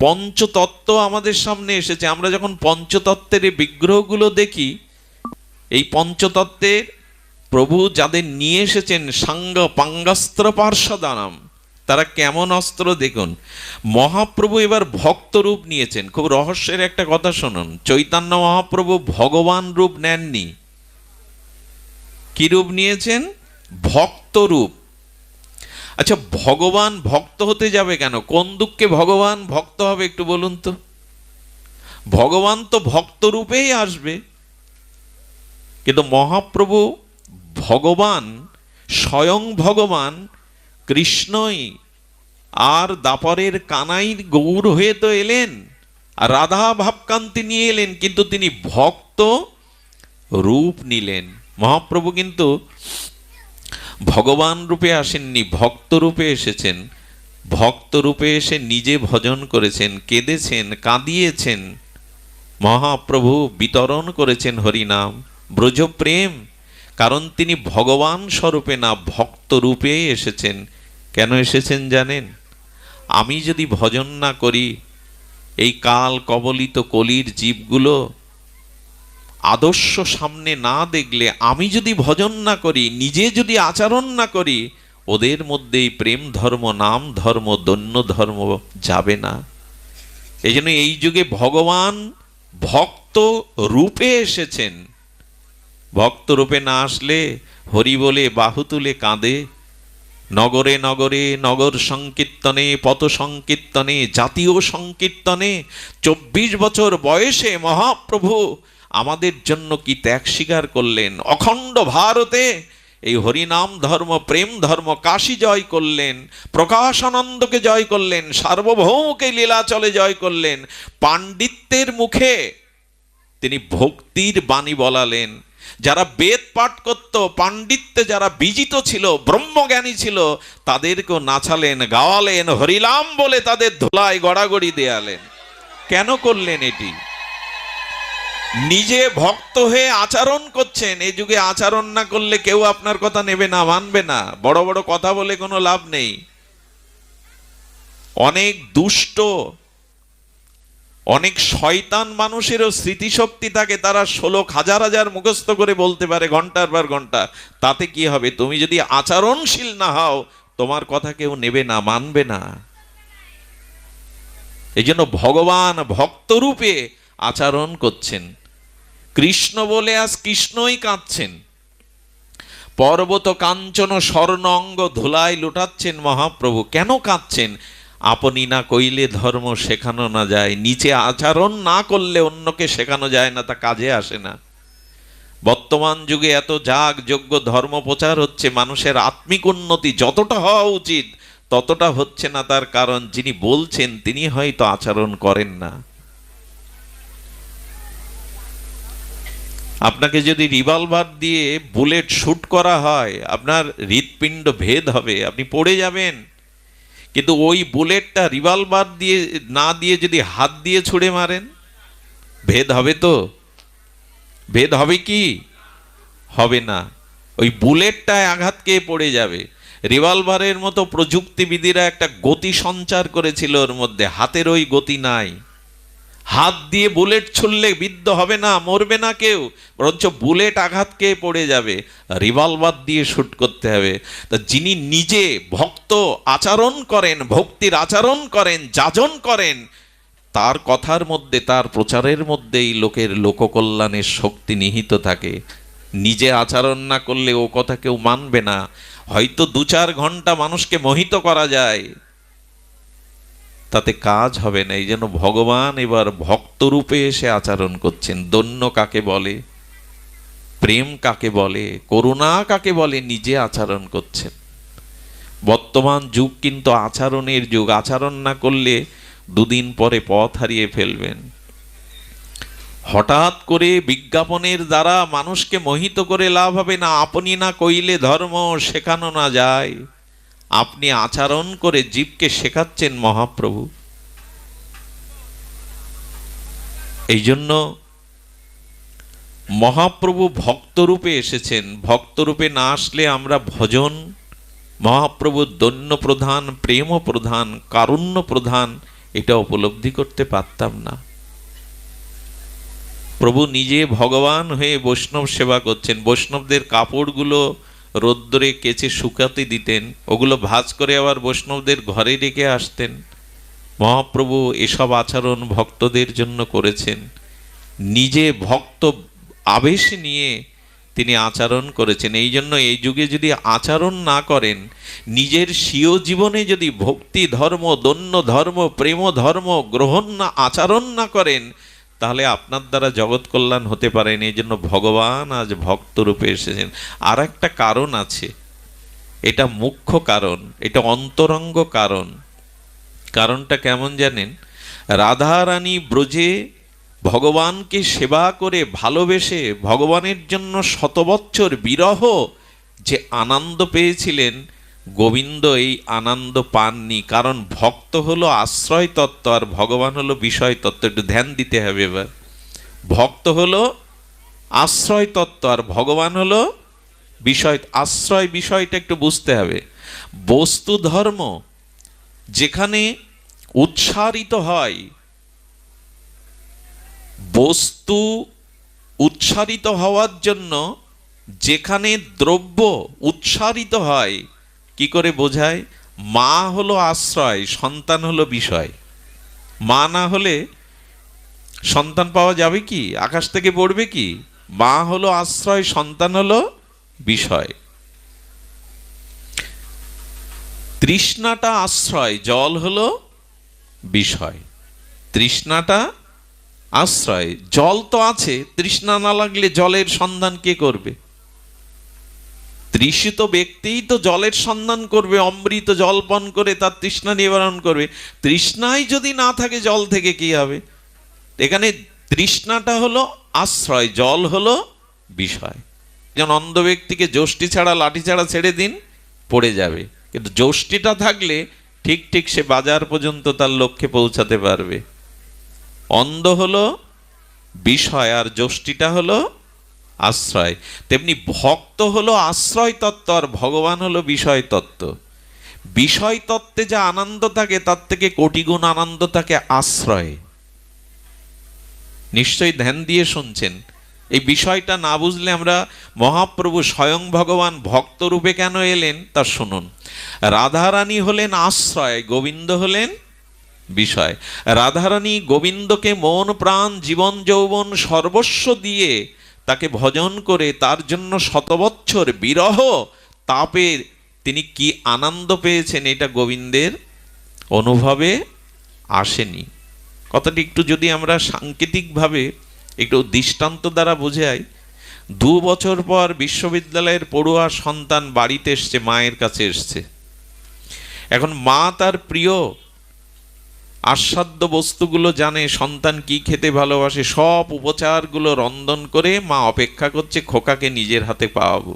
পঞ্চতত্ত্ব আমাদের সামনে এসেছে। আমরা যখন পঞ্চতত্ত্বের এই বিগ্রহগুলো দেখি, এই পঞ্চতত্ত্বের প্রভু যাদের নিয়ে এসেছেন সাঙ্গ পাঙ্গাস্ত্র পার্শ্বদানাম, তারা কেমন অস্ত্র দেখুন। মহাপ্রভু এবার ভক্ত রূপ নিয়েছেন। খুব রহস্যের একটা কথা শুনুন, চৈতন্য মহাপ্রভু ভগবান রূপ নেননি। কি রূপ নিয়েছেন? ভক্ত রূপ। আচ্ছা, ভগবান ভক্ত হতে যাবে কেন? কোন দুঃখে ভগবান ভক্ত হবে একটু বলুন তো? ভগবান তো ভক্ত রূপেই আসবে। কিন্তু মহাপ্রভু ভগবান, স্বয়ং ভগবান কৃষ্ণই, আর দাপরের কানাই গৌর হয়ে তো এলেন, আর রাধা ভাবকান্তি নিয়ে এলেন, কিন্তু তিনি ভক্ত রূপ নিলেন। মহাপ্রভু কিন্তু ভগবান রূপে আসেননি, ভক্ত রূপে এসেছেন। ভক্ত রূপে এসে নিজে ভজন করেছেন, কেঁদেছেন, কাঁদিয়েছেন। মহাপ্রভু বিতরণ করেছেন হরিনাম, ব্রজপ্রেম, কারণ তিনি ভগবান স্বরূপে না, ভক্ত রূপে এসেছেন। কেন এসেছেন জানেন? আমি যদি ভজন না করি, এই কাল কবলিত কলির জীবগুলো আদর্শ সামনে না দেখলে, আমি যদি ভজন না করি, নিজে যদি আচরণ না করি, ওদের মধ্যেই প্রেম ধর্ম, নাম ধর্ম, দৈন্য ধর্ম যাবে না। এই জন্য এই যুগে ভগবান ভক্ত রূপে এসেছেন। ভক্ত রূপে না আসলে হরি বলে বাহু তুলে কাঁদে। নগরে নগরে নগর সংকীর্তনে, পথ সংকীর্তনে, জাতীয় সংকীর্তনে 24 বছর বয়সে মহাপ্রভু আমাদের জন্য কি ত্যাগ স্বীকার করলেন। অখণ্ড ভারতে এই হরিনাম ধর্ম, প্রেম ধর্ম কাশী জয় করলেন, প্রকাশানন্দকে জয় করলেন, সার্বভৌমকে লীলাচলে জয় করলেন। পাণ্ডিত্যের মুখে তিনি ভক্তির বাণী বলালেন। যারা বেদ পাঠ করত, পাণ্ডিত্যে যারা বিজিত ছিল, ব্রহ্মজ্ঞানী ছিল, তাদেরকেও নাচালেন, গাওয়ালেন, হরিনাম বলে তাদের ধুলায় গড়াগড়ি দেয়ালেন। কেন করলেন এটি? নিজে ভক্ত হয়ে আচরণ করছেন। এই যুগে আচরণ না করলে কেউ আপনার কথা নেবে না, মানবে না। বড় বড় কথা বলে কোনো লাভ নেই। অনেক দুষ্ট অনেক শয়তান মানুষেরও স্মৃতিশক্তি থাকে, তারা 16,000 মুখস্থ করে বলতে পারে ঘন্টার পর ঘন্টা। তাতে কি হবে? তুমি যদি আচরণশীল না হও, তোমার কথা কেউ নেবে না, মানবে না। এই জন্য ভগবান ভক্তরূপে আচরণ করছেন। কৃষ্ণ বলে আজ কৃষ্ণই কাঁদছেন। পর্বত কাঞ্চন স্বর্ণ অঙ্গ ধুলায় লুটাচ্ছেন মহাপ্রভু। কেন কাঁদছেন? আপনি না কইলে ধর্ম শেখানো না যায়। নিচে আচরণ না করলে অন্যকে শেখানো যায় না, তা কাজে আসে না। বর্তমান যুগে এত যাগ যোগ্য ধর্ম প্রচার হচ্ছে, মানুষের আত্মিক উন্নতি যতটা হওয়া উচিত ততটা হচ্ছে না। তার কারণ যিনি বলছেন তিনি হয়তো আচরণ করেন না। আপনাকে যদি রিভলভার দিয়ে বুলেট শুট করা হয়, আপনার হৃৎপিণ্ড ভেদ হবে, আপনি পড়ে যাবেন। কিন্তু ওই বুলেটটা রিভলভার দিয়ে না দিয়ে যদি হাত দিয়ে ছুঁড়ে মারেন, ভেদ হবে তো? ভেদ হবে কি? হবে না। ওই বুলেটটায় আঘাত খেয়ে পড়ে যাবে। রিভলভারের মতো প্রযুক্তিবিদীরা একটা গতি সঞ্চার করেছিল ওর মধ্যে, হাতের ওই গতি নাই। হাত দিয়ে বুলেট ছুড়লে বিদ্ধ হবে না, মরবে না কেউ, বরঞ্চ বুলেট আঘাত খেয়ে পড়ে যাবে। রিভলভার দিয়ে শুট করতে হবে। তা যিনি নিজে ভক্ত আচরণ করেন, ভক্তির আচরণ করেন, যাজন করেন, তার কথার মধ্যে, তার প্রচারের মধ্যেই লোকের লোককল্যাণের শক্তি নিহিত থাকে। নিজে আচরণ না করলে ও কথা কেউ মানবে না। হয়তো 2-4 ঘন্টা মানুষকে মোহিত করা যায়, তাতে কাজ হবে না। এই জন্য ভগবান এবার ভক্তরূপে এসে আচরণ করছেন। দন্য কাকে বলে, প্রেম কাকে বলে, করুণা কাকে বলে, নিজে আচরণ করছেন। বর্তমান যুগ কিন্তু আচরণের যুগ। আচরণ না করলে 2 দিন পরে পথ হারিয়ে ফেলবেন। হঠাৎ করে বিজ্ঞাপনের দ্বারা মানুষকে মোহিত করে লাভ হবে না। আপনি না কইলে ধর্ম শেখানো না যায়। আপনি আচরণ করে জীবকে শেখাচ্ছেন মহাপ্রভু। এই জন্য মহাপ্রভু ভক্তরূপে এসেছেন। ভক্তরূপে না আসলে আমরা ভজন, মহাপ্রভু দন্য প্রধান, প্রেম প্রধান, কারুণ্য প্রধান, এটা উপলব্ধি করতে পারতাম না। প্রভু নিজে ভগবান হয়ে বৈষ্ণব সেবা করছেন। বৈষ্ণবদের কাপড়গুলো রোদ্দুরে কেচে শুকাতে দিতেন, ওগুলো ভাঁজ করে আবার বৈষ্ণবদের ঘরে রেখে আসতেন। মহাপ্রভু এসব আচরণ ভক্তদের জন্য করেছেন। নিজে ভক্ত আবেশ নিয়ে তিনি আচরণ করেছেন। এই জন্য এই যুগে যদি আচরণ না করেন, নিজের স্বীয় জীবনে যদি ভক্তি ধর্ম, দন্য ধর্ম, প্রেম ধর্ম গ্রহণ না, আচরণ না করেন, তাহলে আপনার দ্বারা জগৎ কল্যাণ হতে পারে না। এই জন্য ভগবান আজ ভক্তরূপে এসেছেন। আর একটা কারণ আছে, এটা মুখ্য কারণ, এটা অন্তরঙ্গ কারণ। কারণটা কেমন জানেন? রাধারানী ব্রজে ভগবানকে সেবা করে ভালোবেসে ভগবানের জন্য 100 বৎসর বিরহ যে আনন্দ পেয়েছিলেন, গোবিন্দ এই আনন্দ পাননি। কারণ ভক্ত হলো আশ্রয় তত্ত্ব আর ভগবান হলো বিষয় তত্ত্ব। একটু ধ্যান দিতে হবে এবার। ভক্ত হলো আশ্রয় তত্ত্ব আর ভগবান হলো বিষয়। আশ্রয় বিষয়টা একটু বুঝতে হবে। বস্তু ধর্ম যেখানে উৎসারিত হয়, বস্তু উৎসারিত হওয়ার জন্য যেখানে দ্রব্য উৎসারিত হয়, কি করে বোঝায়? মা হলো আশ্রয়, সন্তান হলো বিষয়। মা না হলে সন্তান পাওয়া যাবে কি? আকাশ থেকে পড়বে কি? মা হলো আশ্রয়, সন্তান হলো বিষয়। তৃষ্ণাটা আশ্রয়, জল হলো বিষয়। তৃষ্ণাটা আশ্রয়, জল তো আছে, তৃষ্ণা না লাগলে জলের সন্ধান কে করবে? তৃষিত ব্যক্তিই তো জলের সন্ধান করবে, অমৃত জল পান করে তার তৃষ্ণা নিবারণ করবে। তৃষ্ণাই যদি না থাকে, জল থেকে কি হবে? এখানে তৃষ্ণাটা হলো আশ্রয়, জল হলো বিষয়। যেমন অন্ধ ব্যক্তিকে যষ্টি ছাড়া লাঠি ছাড়া ছেড়ে দিন, পড়ে যাবে, কিন্তু যষ্টিটা থাকলে ঠিক ঠিক সে বাজার পর্যন্ত তার লক্ষ্যে পৌঁছাতে পারবে। অন্ধ হলো বিষয় আর যষ্টিটা হলো আশ্রয়। তেমনি ভক্ত হলো আশ্রয় তত্ত্ব আর ভগবান হলো বিষয় তত্ত্ব। বিষয় তত্ত্বে যা আনন্দ থাকে তার থেকে কোটি গুণ আনন্দ থাকে আশ্রয়। নিশ্চয়ই ধ্যান দিয়ে শুনছেন। এই বিষয়টা না বুঝলে আমরা মহাপ্রভু স্বয়ং ভগবান ভক্তরূপে কেন এলেন তা শুনুন। রাধারানী হলেন আশ্রয়, গোবিন্দ হলেন বিষয়। রাধারানী গোবিন্দকে মন প্রাণ জীবন যৌবন সর্বস্ব দিয়ে তাকে ভজন করে তার জন্য শতবৎসর বিরহ তাপে তিনি কি আনন্দ পেয়েছেন এটা গোবিন্দের অনুভবে আসেনি। কথাটি একটু যদি আমরা সাংকেতিকভাবে একটু দৃষ্টান্ত দ্বারা বোঝাই, 2 বছর পর বিশ্ববিদ্যালয়ের পড়ুয়া সন্তান বাড়িতে এসছে, মায়ের কাছে এসছে। এখন মা তার প্রিয় আস্বাদ্য বস্তুগুলো জানে, সন্তান কি খেতে ভালোবাসে, সব উপচারগুলো রন্ধন করে মা অপেক্ষা করছে খোকাকে নিজের হাতে পাওয়াবো।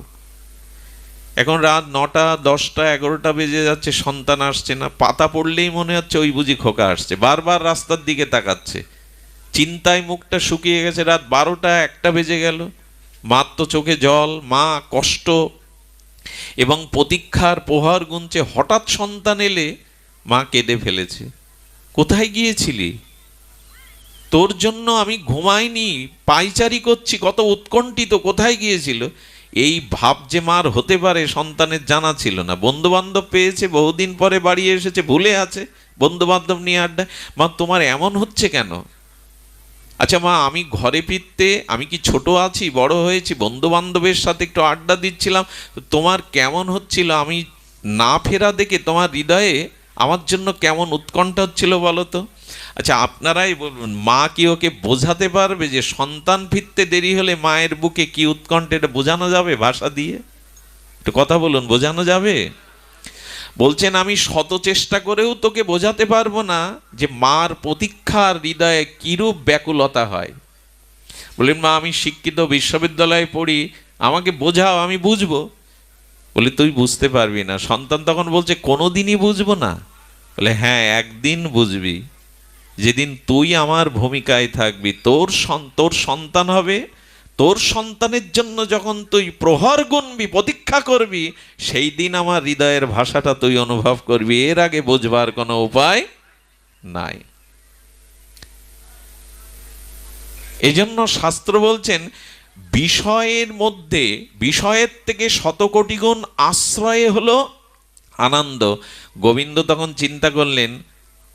এখন রাত 9টা 10টা 11টা বেজে যাচ্ছে, সন্তান আসছে না। পাতা পড়লেই মনে হচ্ছে ওই বুঝি খোকা আসছে, বারবার রাস্তার দিকে তাকাচ্ছে, চিন্তায় মুখটা শুকিয়ে গেছে। রাত 12টা 1টা বেজে গেল, মার তো চোখে জল, মা কষ্ট এবং প্রতীক্ষার প্রহর গুনছে। হঠাৎ সন্তান এলে মা কেঁদে ফেলেছে। কোথায় গিয়েছিলি? তোর জন্য আমি ঘুমাইনি, পায়চারি করছি, কত উৎকণ্ঠিত, কোথায় গিয়েছিল? এই ভাব যে মার হতে পারে সন্তানের জানা ছিল না। বন্ধু বান্ধব পেয়েছে, বহুদিন পরে বাড়ি এসেছে, ভুলে আছে বন্ধু বান্ধব নিয়ে আড্ডা। মা তোমার এমন হচ্ছে কেন? আচ্ছা মা, আমি ঘরে ফিরতে, আমি কি ছোট আছি, বড় হয়েছি? বন্ধু বান্ধবের সাথে একটু আড্ডা দিচ্ছিলাম, তোমার কেমন হচ্ছিল আমি না ফেরা দেখে? তোমার হৃদয়ে আমার জন্য কেমন উৎকণ্ঠা হচ্ছিল বলো তো? আচ্ছা আপনারাই বলুন, মা কি ওকে বোঝাতে পারবে যে সন্তান ফিরতে দেরি হলে মায়ের বুকে কি উৎকণ্ঠা? এটা বোঝানো যাবে ভাষা দিয়ে? একটু কথা বলুন, বোঝানো যাবে? বলছেন আমি শত চেষ্টা করেও তোকে বোঝাতে পারবো না যে মার প্রতীক্ষার হৃদয়ে কিরূপ ব্যাকুলতা হয়। বললেন মা আমি শিক্ষিত, বিশ্ববিদ্যালয়ে পড়ি, আমাকে বোঝাও, আমি বুঝবো। বলে তুই বুঝতে পারবি না। সন্তান তখন বলছে কোনোদিনই বুঝবো না? বলে হ্যাঁ, একদিন বুঝবি, যেদিন তুই আমার ভূমিকায় থাকবি। তোর সন্তান হবে, তোর সন্তানের জন্য যখন তুই প্রহর গুনবি, প্রতীক্ষা করবি, সেই দিন আমার হৃদয়ের ভাষাটা তুই অনুভব করবি। এর আগে বুঝবার কোনো উপায় নাই। এজন্য শাস্ত্র বলছেন বিষয়ের মধ্যে, বিষয়ের থেকে শতকোটি গুণ আশ্রয় হলো আনন্দ। গোবিন্দ তখন চিন্তা করলেন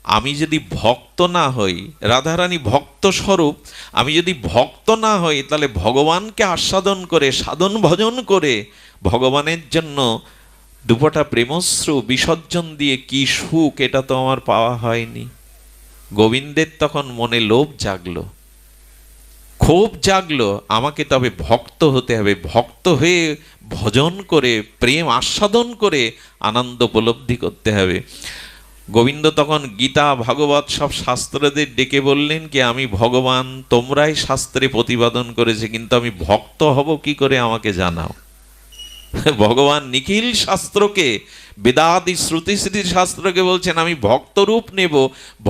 আমি যদি ভক্ত না হই, রাধারানী ভক্ত স্বরূপ, আমি যদি ভক্ত না হই তাহলে ভগবানকে আস্বাদন করে সাধন ভজন করে ভগবানের জন্য দুপোটা প্রেমশ্রু বিসর্জন দিয়ে কি সুখ, এটা তো আমার পাওয়া হয়নি। গোবিন্দের তখন মনে লোভ জাগলো, ক্ষোভ জাগলো, আমাকে তবে ভক্ত হতে হবে, ভক্ত হয়ে ভজন করে প্রেম আস্বাদন করে আনন্দ উপলব্ধি করতে হবে। গোবিন্দ তখন গীতা ভাগবত সব শাস্ত্রদের ডেকে বললেন কি আমি ভগবান, তোমরাই শাস্ত্রে প্রতিপাদন করেছে, কিন্তু আমি ভক্ত হব কি করে আমাকে জানাও। ভগবান নিখিল শাস্ত্রকে, বেদাদি শ্রুতি স্মৃতি শাস্ত্রকে বলছেন আমি ভক্ত রূপ নেব,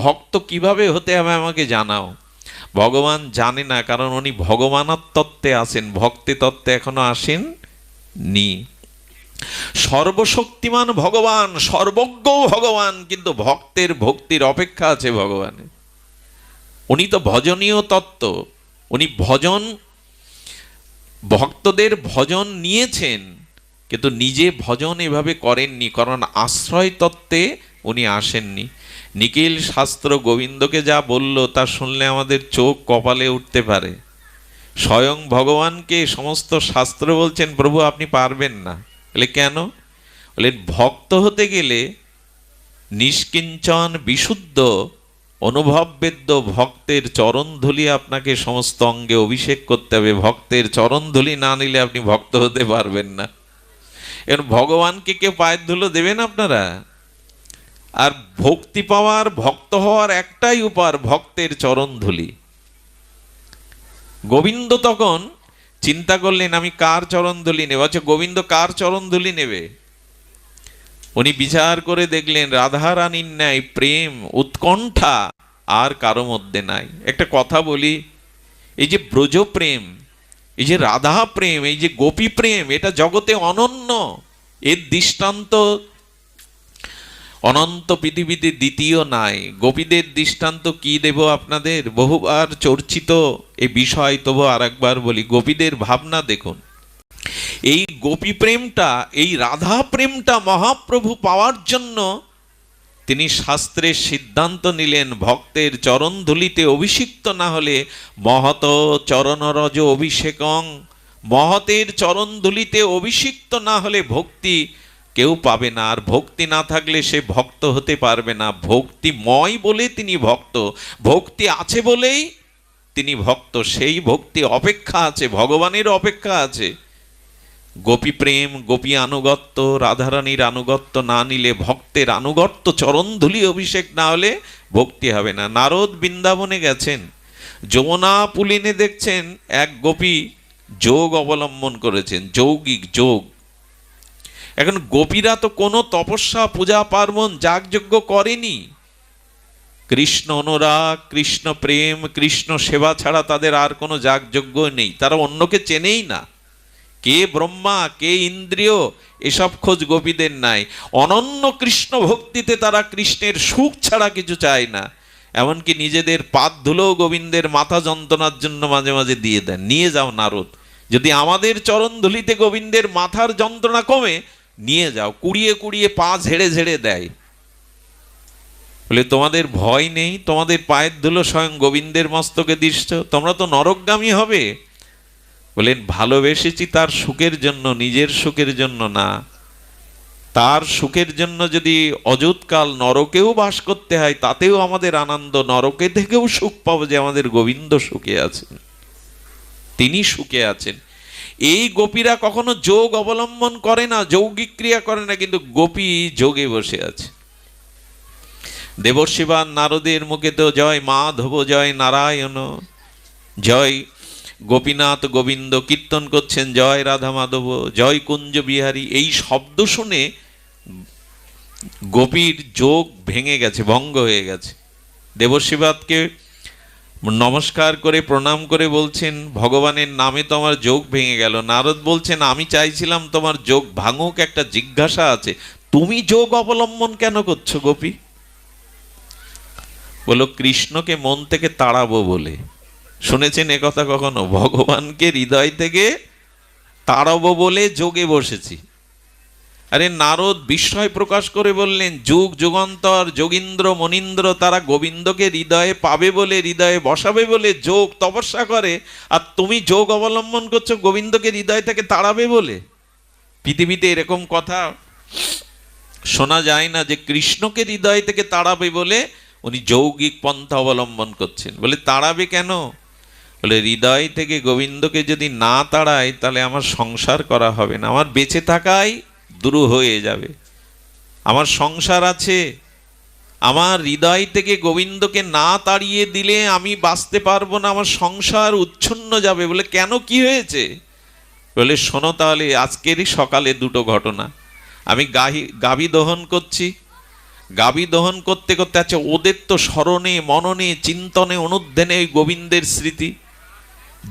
ভক্ত কিভাবে হতে হবে আমাকে জানাও। ভগবান জানে না, কারণ উনি ভগবানের তত্ত্বে আছেন, ভক্তি তত্ত্বে এখনো আসেন নি। সর্বশক্তিমান ভগবান, সর্বজ্ঞ ভগবান, কিন্তু ভক্তের ভক্তির অপেক্ষা আছে ভগবানের। উনি তো ভজনীয় তত্ত্ব, উনি ভজন, ভক্তদের ভজন নিয়েছেন, কিন্তু নিজে ভজন এভাবে করেননি, কারণ আশ্রয় তত্ত্বে উনি আসেননি। নিখিল শাস্ত্র গোবিন্দকে যা বলল তা শুনলে আমাদের চোখ কপালে উঠতে পারে। স্বয়ং ভগবানকে সমস্ত শাস্ত্র বলছেন প্রভু আপনি পারবেন না। বলে কেন? বলে ভক্ত হতে গেলে নিষ্কিঞ্চন বিশুদ্ধ অনুভববেদ্য ভক্তের চরণধুলি আপনাকে সমস্ত অঙ্গে অভিষেক করতে হবে। ভক্তের চরণধুলি না নিলে আপনি ভক্ত হতে পারবেন না। এখন ভগবানকে কেউ পায়ের ধুলো দেবেন আপনারা? আর ভক্তি পাওয়ার, ভক্ত হওয়ার একটাই উপায়, ভক্তের চরণধুলি। গোবিন্দ তখন চিন্তা করলেন আমি কার চরণধুলি নেব। আচ্ছা গোবিন্দ কার চরণধুলি নেবে? উনি বিচার করে দেখলেন রাধারানীর ন্যায় প্রেম উৎকণ্ঠা আর কারো মধ্যে নাই। একটা কথা বলি, এই যে ব্রজ প্রেম, এই যে রাধা প্রেম, এই যে গোপী প্রেম, এটা জগতে অনন্য। এর দৃষ্টান্ত অনন্ত পৃথিবীতে দ্বিতীয় নাই। গোপীদের দৃষ্টান্ত কি দেব আপনাদের, বহুবার চর্চিত এ বিষয়, তবু আর একবার বলি। গোপীদের ভাবনা দেখুন, এই গোপী প্রেমটা, এই রাধা প্রেমটা মহাপ্রভু পাওয়ার জন্য তিনি শাস্ত্রের সিদ্ধান্ত নিলেন, ভক্তের চরণ ধুলিতে অভিষিক্ত না হলে মহত চরণরজ অভিষেকং, মহতের চরণ ধুলিতে অভিষিক্ত না হলে ভক্তি কেউ পাবে না। আর ভক্তি না থাকলে সে ভক্ত হতে পারবে না। ভক্তিময় বলে তিনি ভক্ত, ভক্তি আছে বলেই তিনি ভক্ত। সেই ভক্তি অপেক্ষা আছে, ভগবানের অপেক্ষা আছে। গোপী প্রেম, গোপী আনুগত্য, রাধারানীর আনুগত্য না নিলে, ভক্তের আনুগত্য চরণধুলি অভিষেক না হলে ভক্তি হবে না। নারদ বৃন্দাবনে গেছেন, যমুনা পুলিনে দেখছেন এক গোপী যোগ অবলম্বন করেছেন, যৌগিক যোগ। এখন গোপীরা তো কোনো তপস্যা, পূজা পার্বণ, যাগযজ্ঞ করেনি। কৃষ্ণ অনুরাগ, কৃষ্ণ প্রেম, কৃষ্ণ সেবা ছাড়া তাদের আর কোনো যাগযজ্ঞ নেই। তারা অন্যকে চেনেই না। কে ব্রহ্মা, কে ইন্দ্রিয়, এসব খোঁজ গোপীদের নাই। অনন্য কৃষ্ণ ভক্তিতে তারা কৃষ্ণের সুখ ছাড়া কিছু চায় না। এমনকি নিজেদের পাদ ধুলোও গোবিন্দের মাথা যন্ত্রণার জন্য মাঝে মাঝে দিয়ে দেন। নিয়ে যাও নারদ, যদি আমাদের চরণ ধুলিতে গোবিন্দের মাথার যন্ত্রণা কমে, নিয়ে যাও। কুড়িয়ে কুড়িয়ে পা ঝেড়ে ঝেড়ে দেয়। বলে তোমাদের ভয় নেই, তোমাদের পায়ের ধুলো স্বয়ং গোবিন্দের মস্তকে দিচ্ছ, তোমরা তো নরকগামী হবে। বলেন ভালোবেসেছি তার সুখের জন্য, নিজের সুখের জন্য না। তার সুখের জন্য যদি অযুতকাল নরকেও বাস করতে হয়, তাতেও আমাদের আনন্দ। নরকে থেকেও সুখ পাবো যে আমাদের গোবিন্দ সুখে আছেন, তিনি সুখে আছেন। এই গোপীরা কখনো যোগ অবলম্বন করে না, যৌগিক ক্রিয়া করে না, কিন্তু গোপী যোগে বসে আছে। দেবশিবান নারদের মুখে তো জয় মাধব, জয় নারায়ণ, জয় গোপীনাথ গোবিন্দ কীর্তন করছেন, জয় রাধা মাধব, জয় কুঞ্জ বিহারী। এই শব্দ শুনে গোপীর যোগ ভেঙে গেছে, ভঙ্গ হয়ে গেছে। দেবশিবাতকে নমস্কার করে প্রণাম করে বলছেন, ভগবানের নামে তো আমার যোগ ভেঙে গেল। নারদ বলছেন, আমি চাইছিলাম তোমার যোগ ভাঙুক, একটা জিজ্ঞাসা আছে, তুমি যোগ অবলম্বন কেন করছো গোপী? বলো কৃষ্ণকে মন থেকে তাড়াবো বলে। শুনেছেন এ কথা কখনো? ভগবানকে হৃদয় থেকে তাড়াবো বলে যোগে বসেছি। আরে নারদ বিস্ময় প্রকাশ করে বললেন, যুগ যুগান্তর যোগীন্দ্র মনীন্দ্র তারা গোবিন্দকে হৃদয়ে পাবে বলে, হৃদয়ে বসাবে বলে যোগ তপস্যা করে, আর তুমি যোগ অবলম্বন করছো গোবিন্দকে হৃদয় থেকে তাড়াবে বলে? পৃথিবীতে এরকম কথা শোনা যায় না যে কৃষ্ণকে হৃদয় থেকে তাড়াবে বলে উনি যৌগিক পন্থা অবলম্বন করছেন। বলে তাড়াবে কেন? বলে হৃদয় থেকে গোবিন্দকে যদি না তাড়ায় তাহলে আমার সংসার করা হবে না, আমার বেঁচে থাকাই দূর হয়ে যাবে। আমার সংসার আছে, আমার হৃদয় থেকে গোবিন্দকে না তাড়িয়ে দিলে আমি বাঁচতে পারবো না, আমার সংসার উচ্ছন্ন যাবে। বলে কেন, কি হয়েছে? বলে শোনো তাহলে, আজকেরই সকালে দুটো ঘটনা। আমি গাভী দহন করছি, গাভী দহন করতে করতে আছে, ওদের তো স্মরণে মননে চিন্তনে অনুধ্যানে ওই গোবিন্দের স্মৃতি।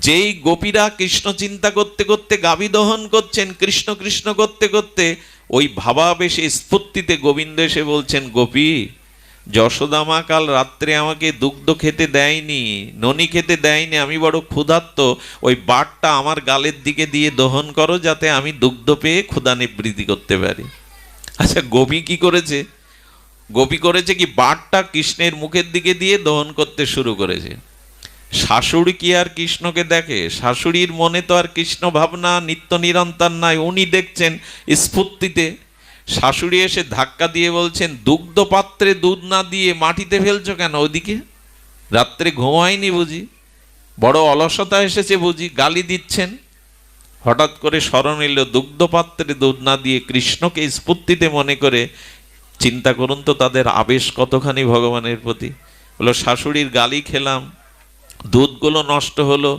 যেই গোপীরা কৃষ্ণ চিন্তা করতে করতে গাভী দহন করছেন, কৃষ্ণ কৃষ্ণ করতে করতে ওই ভাবাবেশে স্ফূর্তিতে গোবিন্দ এসে বলছেন, গোপী যশোদামা কাল রাত্রে আমাকে দুগ্ধ খেতে দেয়নি, ননি খেতে দেয়নি, আমি বড় ক্ষুধার্ত, ওই বাটটা আমার গালের দিকে দিয়ে দহন করো যাতে আমি দুগ্ধ পেয়ে ক্ষুধা নিবৃত্তি করতে পারি। আচ্ছা গোপী কি করেছে? গোপী করেছে কি, বাটটা কৃষ্ণের মুখের দিকে দিয়ে দহন করতে শুরু করেছে। শাশুড়ি কি আর কৃষ্ণকে দেখে? শাশুড়ির মনে তো আর কৃষ্ণ ভাবনা নিত্য নিরন্তর নাই, উনি দেখছেন স্ফূর্তিতে। শাশুড়ি এসে ধাক্কা দিয়ে বলছেন, দুগ্ধ পাত্রে দুধ না দিয়ে মাটিতে ফেলছো কেন? ওদিকে রাত্রে ঘুমায়নি বুঝি, বড় অলসতা এসেছে বুঝি, গালি দিচ্ছেন। হঠাৎ করে স্মরণ এলো, দুগ্ধ পাত্রে দুধ না দিয়ে কৃষ্ণকে স্ফূর্তিতে মনে করে। চিন্তা করুন তো তাদের আবেশ কতখানি ভগবানের প্রতি। বলো শাশুড়ির গালি খেলাম, দুধগুলো নষ্ট হলো,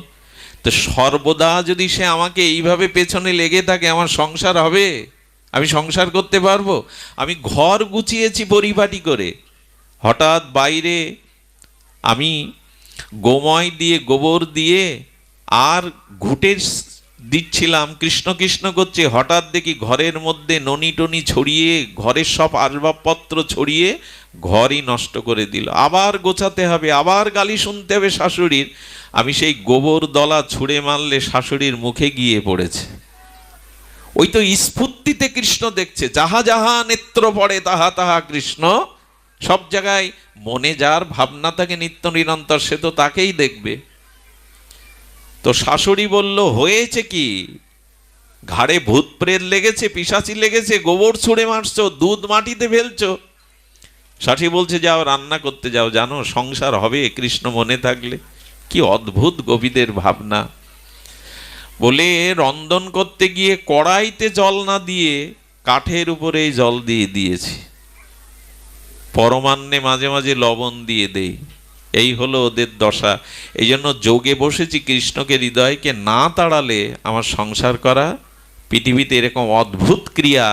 তো সর্বদা যদি সে আমাকে এইভাবে পেছনে লেগে থাকে, আমার সংসার হবে? আমি সংসার করতে পারবো? আমি ঘর গুছিয়েছি পরিপাটি করে, হঠাৎ বাইরে আমি গোময় দিয়ে, গোবর দিয়ে আর ঘুটের দিচ্ছিলাম, কৃষ্ণ কৃষ্ণ করছে, হঠাৎ দেখি ঘরের মধ্যে ননি টনি ছড়িয়ে, ঘরের সব আসবাবপত্র ছড়িয়ে ঘরই নষ্ট করে দিল। আবার গোছাতে হবে, আবার গালি শুনতে হবে শাশুড়ির। আমি সেই গোবর দলা ছুঁড়ে মারলে শাশুড়ির মুখে গিয়ে পড়েছে। ওই তো স্ফূর্তিতে কৃষ্ণ দেখছে, যাহা যাহা নেত্র পড়ে তাহা তাহা কৃষ্ণ। সব জায়গায় মনে যার ভাবনা থাকে নিত্য নিরন্তর, সে তো তাকেই দেখবে। তো শাশুড়ি বলল, হয়েছে কি? ঘাড়ে ভূত প্রেত লেগেছে, পিশাচি লেগেছে, গোবর ছুঁড়ে মারছো, দুধ মাটিতে ফেলছো? শাশুড়ি বলছে, যাও রান্না করতে যাও, জানো সংসার হবে কৃষ্ণ মনে থাকলে। কি অদ্ভুত গোপীদের ভাবনা। বলে রন্ধন করতে গিয়ে কড়াইতে জল না দিয়ে কাঠের উপরে জল দিয়ে দিয়েছি, পরমান্নে মাঝে মাঝে লবণ দিয়ে দেই। এই হলো ওদের দশা। এই জন্য যোগে বসেছি, কৃষ্ণকে হৃদয়কে না তাড়ালে আমার সংসার করা, পৃথিবীতে এরকম অদ্ভুত ক্রিয়া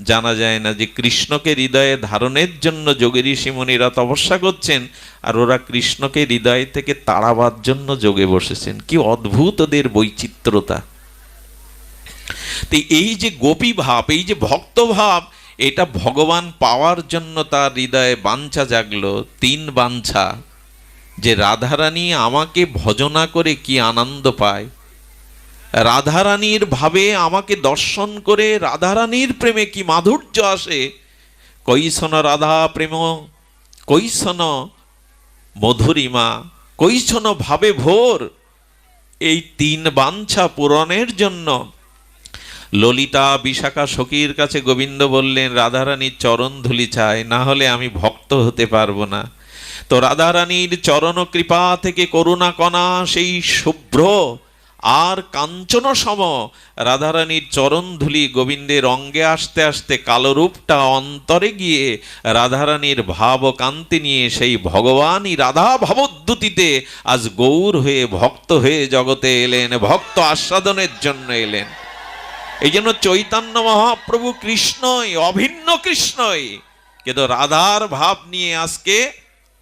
জানা যায় না যে কৃষ্ণকে হৃদয়ে ধারণের জন্য যোগী ঋষিমুনিরা তপস্যা করছেন, আর ওরা কৃষ্ণকে হৃদয় থেকে তাড়াবার জন্য যোগে বসেছেন। কি অদ্ভুত ওদের বৈচিত্র্যতা। তো এই যে গোপী ভাব, এই যে ভক্ত ভাব, এটা ভগবান পাওয়ার জন্য তার হৃদয়ে বাঞ্ছা জাগলো। 3 বাঞ্ছা, যে রাধারানী আমাকে ভজনা করে কি আনন্দ পায়, রাধারানীর ভাবে আমাকে দর্শন করে রাধারানীর প্রেমে কি মাধুর্য আসে, কৈশন রাধা প্রেম, কৈশন মধুরিমা, কৈশন ভাবে ভোর। এই 3 বাঞ্ছা পূরণের জন্য ললিতা বিশাখা সখীর কাছে গোবিন্দ বললেন, রাধারানীর চরণ ধুলি চাই, না হলে আমি ভক্ত হতে পারবো না। তো রাধারানীর চরণ কৃপা থেকে করুণা কণা সেই শুভ্র আর কাঞ্চন সম রাধারানীর চরণ ধুলি গোবিন্দের অঙ্গে আসতে আসতে কালো রূপটা অন্তরে গিয়ে রাধারানীর ভাব ও কান্তি নিয়ে সেই ভগবানই রাধা ভাবোদ্যুতিতে আজ গৌর হয়ে ভক্ত হয়ে জগতে এলেন, ভক্ত আস্বাদনের জন্য এলেন। এই জন্য চৈতন্য মহাপ্রভু কৃষ্ণই, অভিন্ন কৃষ্ণই, কিন্তু রাধার ভাব নিয়ে আজকে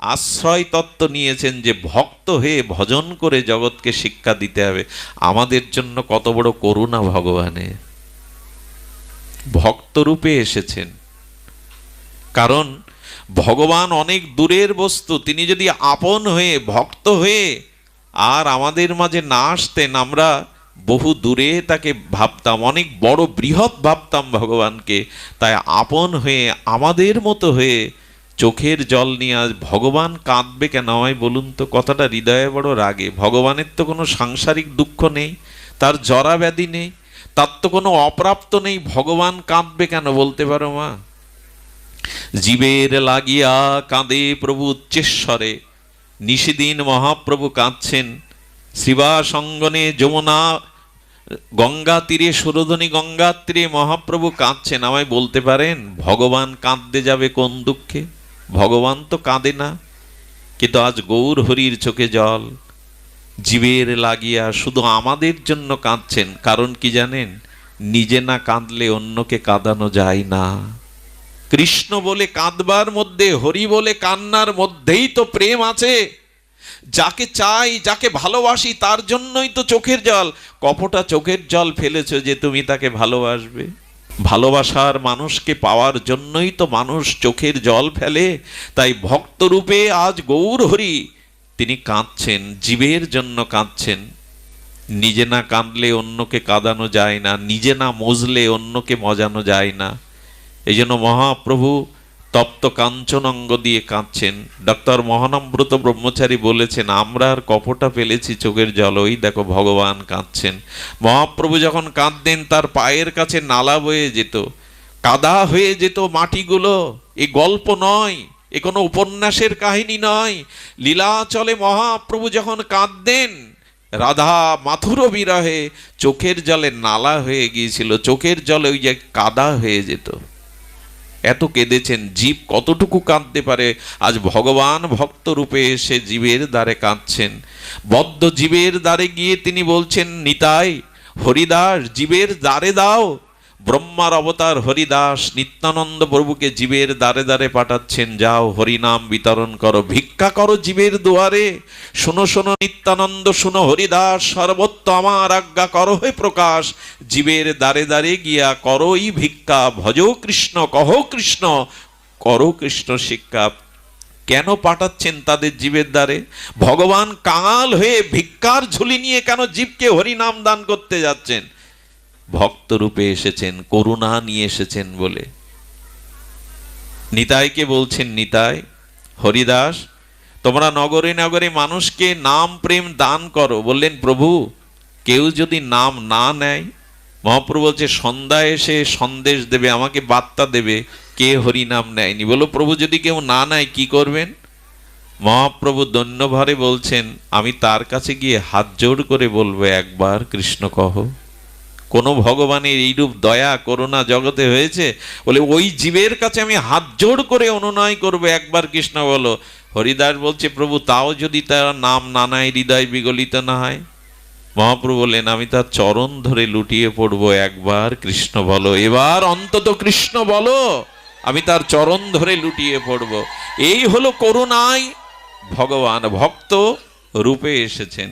আশ্রয় তত্ত্ব নিয়েছেন যে ভক্ত হয়ে ভজন করে জগৎকে শিক্ষা দিতে হবে। আমাদের জন্য কত বড় করুণা ভগবানের, ভক্ত রূপে এসেছেন। কারণ ভগবান অনেক দূরের বস্তু, তিনি যদি আপন হয়ে ভক্ত হয়ে আর আমাদের মাঝে না আসতেন, আমরা বহু দূরে তাকে ভাবতাম, অনেক বড় বৃহৎ ভাবতাম ভগবানকে। তাই আপন হয়ে আমাদের মতো হয়ে চোখের জল নিয়ে আজ ভগবান কাঁদবে কেন আমায় বলুন তো? কথাটা হৃদয়ে বড় রাগে। ভগবানের তো কোনো সাংসারিক দুঃখ নেই, তার জরা ব্যাধি নেই, তার তো কোনো অপ্রাপ্ত নেই, ভগবান কাঁদবে কেন বলতে পারো মা? জীবের লাগিয়া কাঁদে প্রভু উচ্চেশ্বরে, নিশিদিন মহাপ্রভু কাঁদছেন। শিবাসঙ্গনে যমুনা গঙ্গা তীরে, সুরধনী গঙ্গা তীরে মহাপ্রভু কাঁদছেন। আমায় বলতে পারেন ভগবান কাঁদতে যাবে কোন দুঃখে? ভগবান তো কাঁদে না, কিন্তু আজ গৌর হরির চোখে জল, জীবের লাগিয়া শুধু আমাদের জন্য কাঁদছেন। কারণ কি জানেন? নিজে না কাঁদলে অন্যকে কাঁদানো যায় না। কৃষ্ণ বলে কাঁদবার মধ্যে, হরি বলে কান্নার মধ্যেই তো প্রেম আছে। যাকে চাই, যাকে ভালোবাসি, তার জন্যই তো চোখের জল। কপটা চোখের জল ফেলেছো যে তুমি তাকে ভালোবাসবে? ভালোবাসার মানুষকে পাওয়ার জন্যই তো মানুষ চোখের জল ফেলে। তাই ভক্তরূপে আজ গৌর হরি তিনি কাঁদছেন, জীবের জন্য কাঁদছেন। নিজে না কাঁদলে অন্যকে কাঁদানো যায় না, নিজে না মজলে অন্যকে মজানো যায় না। এই জন্য মহাপ্রভু তপ্ত কাঞ্চন অঙ্গ দিয়ে কাঁদছেন। ডক্টর মহানামব্রত ব্রহ্মচারী বলেছেন, আমরা আর কপটা ফেলেছি চোখের জল, ওই দেখো ভগবান কাঁদছেন। মহাপ্রভু যখন কাঁদতেন তার পায়ের কাছে নালা বয়ে যেত, কাদা হয়ে যেত মাটিগুলো। এ গল্প নয়, এ কোনো উপন্যাসের কাহিনী নয়। লীলাচলে মহাপ্রভু যখন কাঁদতেন, রাধা মাথুর বিরহে চোখের জলে নালা হয়ে গিয়েছিল, চোখের জলে ওই যে কাদা হয়ে যেত। এত কেঁদেছেন। জীব কতটুকু কাঁদতে পারে? আজ ভগবান ভক্ত রূপে এসে জীবের দ্বারে কাঁদছেন। বদ্ধ জীবের দ্বারে গিয়ে তিনি বলছেন, নিতাই হরিদাস জীবের দ্বারে দাও। ব্রহ্মার অবতার হরিদাস নিত্যানন্দ প্রভুকে জীবের দ্বারে দ্বারে পাঠাচ্ছেন, যাও হরিনাম বিতরণ করো, ভিক্ষা করো জীবের দুয়ারে। শোনো শোনো নিত্যানন্দ, শোনো হরিদাস, সর্বত্র আমার আজ্ঞা করো হে প্রকাশ। জীবের দ্বারে দ্বারে গিয়া করোই ভিক্ষা, ভজো কৃষ্ণ কহ কৃষ্ণ, করো কৃষ্ণ শিক্ষা। কেন পাঠাচ্ছেন তাদের জীবের দ্বারে? ভগবান কাঙাল হয়ে ভিক্ষার ঝুলি নিয়ে কেন জীবকে হরিনাম দান করতে যাচ্ছেন? ভক্ত রূপে এসেছেন, করুণা নিয়ে এসেছেন বলে। নিতাইকে বলছেন, নিতাই, হরিদাস, তোমরা নগরে নগরে মানুষকে নাম প্রেম দান করো। বললেন, প্রভু কেউ যদি নাম না নেয়, মহাপ্রভু বলছে সন্ধ্যায় এসে সন্দেশ দেবে, আমাকে বার্তা দেবে কে হরিনাম নেয়নি। বলো প্রভু যদি কেউ না নেয় কি করবেন? মহাপ্রভু দৈন্যভরে বলছেন, আমি তার কাছে গিয়ে হাত জোড় করে বলবো একবার কৃষ্ণ কহ। কোন ভগবানের এইরূপ দয়া করুণা জগতে হয়েছে? বলে ওই জীবের কাছে আমি হাত জোড় করে অনুনয় করবো একবার কৃষ্ণ বলো। হরিদাস বলছে, প্রভু তাও যদি তারা নাম না নেয়, হৃদয় বিগলিত না হয়? মহাপ্রভু বললেন, আমি তার চরণ ধরে লুটিয়ে পড়বো, একবার কৃষ্ণ বলো, এবার অন্তত কৃষ্ণ বলো, আমি তার চরণ ধরে লুটিয়ে পড়বো। এই হলো করুণায় ভগবান ভক্ত রূপে এসেছেন।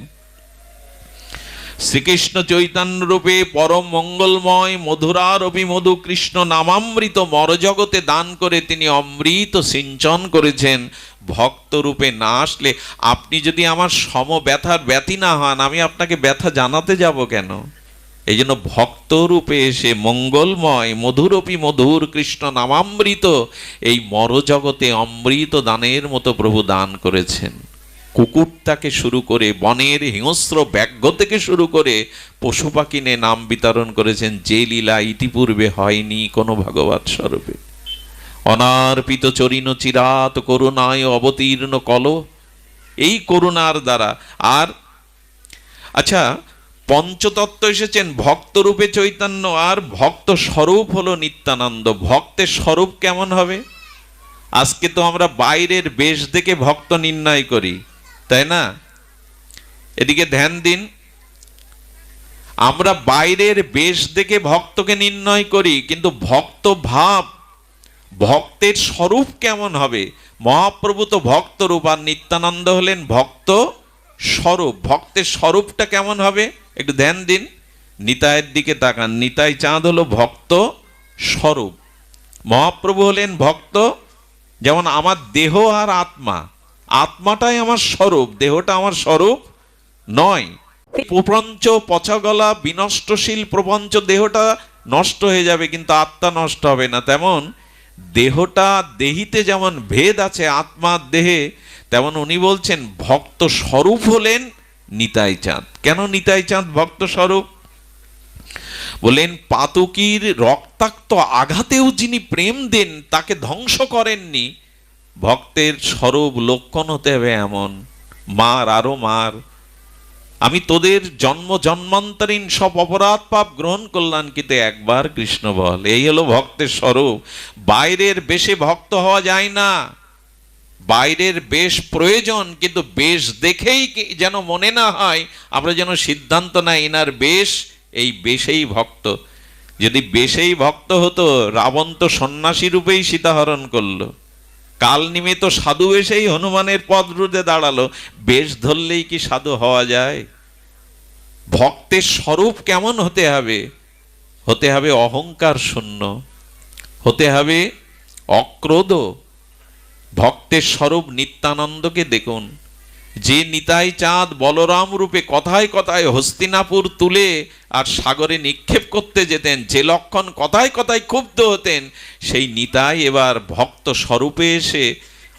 শ্রীকৃষ্ণ চৈতন্য রূপে পরম মঙ্গলময় মধুরারপি মধু কৃষ্ণ নামামৃত মরজগতে দান করে তিনি অমৃত সিঞ্চন করেছেন। ভক্ত রূপে না আসলে, আপনি যদি আমার সম ব্যথার ব্যথী না হন, আমি আপনাকে ব্যথা জানাতে যাব কেন? এই জন্য ভক্ত রূপে এসে মঙ্গলময় মধুরপি মধুর কৃষ্ণ নামামৃত এই মরজগতে অমৃত দানের মতো প্রভু দান করেছেন। কুকুরটাকে শুরু করে বনের হিংস্র ব্যাঘ্র থেকে শুরু করে পশু পাখি নিয়ে নাম বিতরণ করেছেন, যে লীলা ইতিপূর্বে হয়নি কোনো ভাগবত স্বরূপে। অনার্পিত চরিণ চিরাত করুণায় অবতীর্ণ কল, এই করুণার দ্বারা। আর আচ্ছা, পঞ্চতত্ত্ব এসেছেন ভক্ত রূপে চৈতন্য, আর ভক্ত স্বরূপ হলো নিত্যানন্দ। ভক্তের স্বরূপ কেমন হবে? আজকে তো আমরা বাইরের বেশ দেখে ভক্ত নির্ণয় করি, তাই না? এদিকে ধ্যান দিন, আমরা বাইরের বেশ দেখে ভক্তকে নির্ণয় করি, কিন্তু ভক্ত ভাব, ভক্তের স্বরূপ কেমন হবে? মহাপ্রভু তো ভক্ত রূপ, আর নিত্যানন্দ হলেন ভক্ত স্বরূপ। ভক্তের স্বরূপটা কেমন হবে একটু ধ্যান দিন, নিতাইয়ের দিকে তাকান। নিতাই চাঁদ হলো ভক্ত স্বরূপ, মহাপ্রভু হলেন ভক্ত। যেমন আমার দেহ আর আত্মা, আত্মাটাই আমার স্বরূপ, দেহটা আমার স্বরূপ নয়। প্রপঞ্চ পচাগলা বিনষ্টশীল প্রপঞ্চ, দেহটা নষ্ট হয়ে যাবে কিন্তু আত্মা নষ্ট হবে না। তেমন দেহটা দেহিতে যেমন ভেদ আছে আত্মার দেহে, তেমন উনি বলছেন ভক্ত স্বরূপ হলেন নিতাই চাঁদ। কেন নিতাই চাঁদ ভক্ত স্বরূপ? বলেন, পাতকীর রক্তাক্ত আঘাতেও যিনি প্রেম দেন তাকে ধ্বংস করেননি। ভক্তের স্বরূপ লক্ষণ হতে হবে এমন, মার আরো মার, আমি তোদের জন্ম জন্মান্তরীণ সব অপরাধ পাপ গ্রহণ করলাম, কিন্তু একবার কৃষ্ণ বল। এই হলো ভক্তের স্বরূপ। বাইরের বেশে ভক্ত হওয়া যায় না, বাইরের বেশ প্রয়োজন, কিন্তু বেশ দেখেই যেন মনে না হয় আমরা যেন সিদ্ধান্ত নাই এনার বেশ, এই বেশেই ভক্ত। যদি বেশেই ভক্ত হতো, রাবণ তো সন্ন্যাসী রূপেই সীতাহরণ করলো, কাল নিমিত্ত সাধু বেশেই হনুমানের পদ রুজে দাঁড়ালো। বেশ ধরলেই কি সাধু হওয়া যায়? ভক্তের স্বরূপ কেমন হতে হবে? হতে হবে অহংকার শূন্য, হতে হবে অক্রোধ। ভক্তের স্বরূপ নিত্যানন্দকে দেখুন, যে নিতাই চাঁদ বলরাম রূপে কথায় কথায় হস্তিনাপুর তুলে আর সাগরে নিক্ষেপ করতে যেতেন, যে লক্ষণ কথায় কথায় ক্ষুব্ধ হতেন, সেই নিতাই এবার ভক্ত স্বরূপে এসে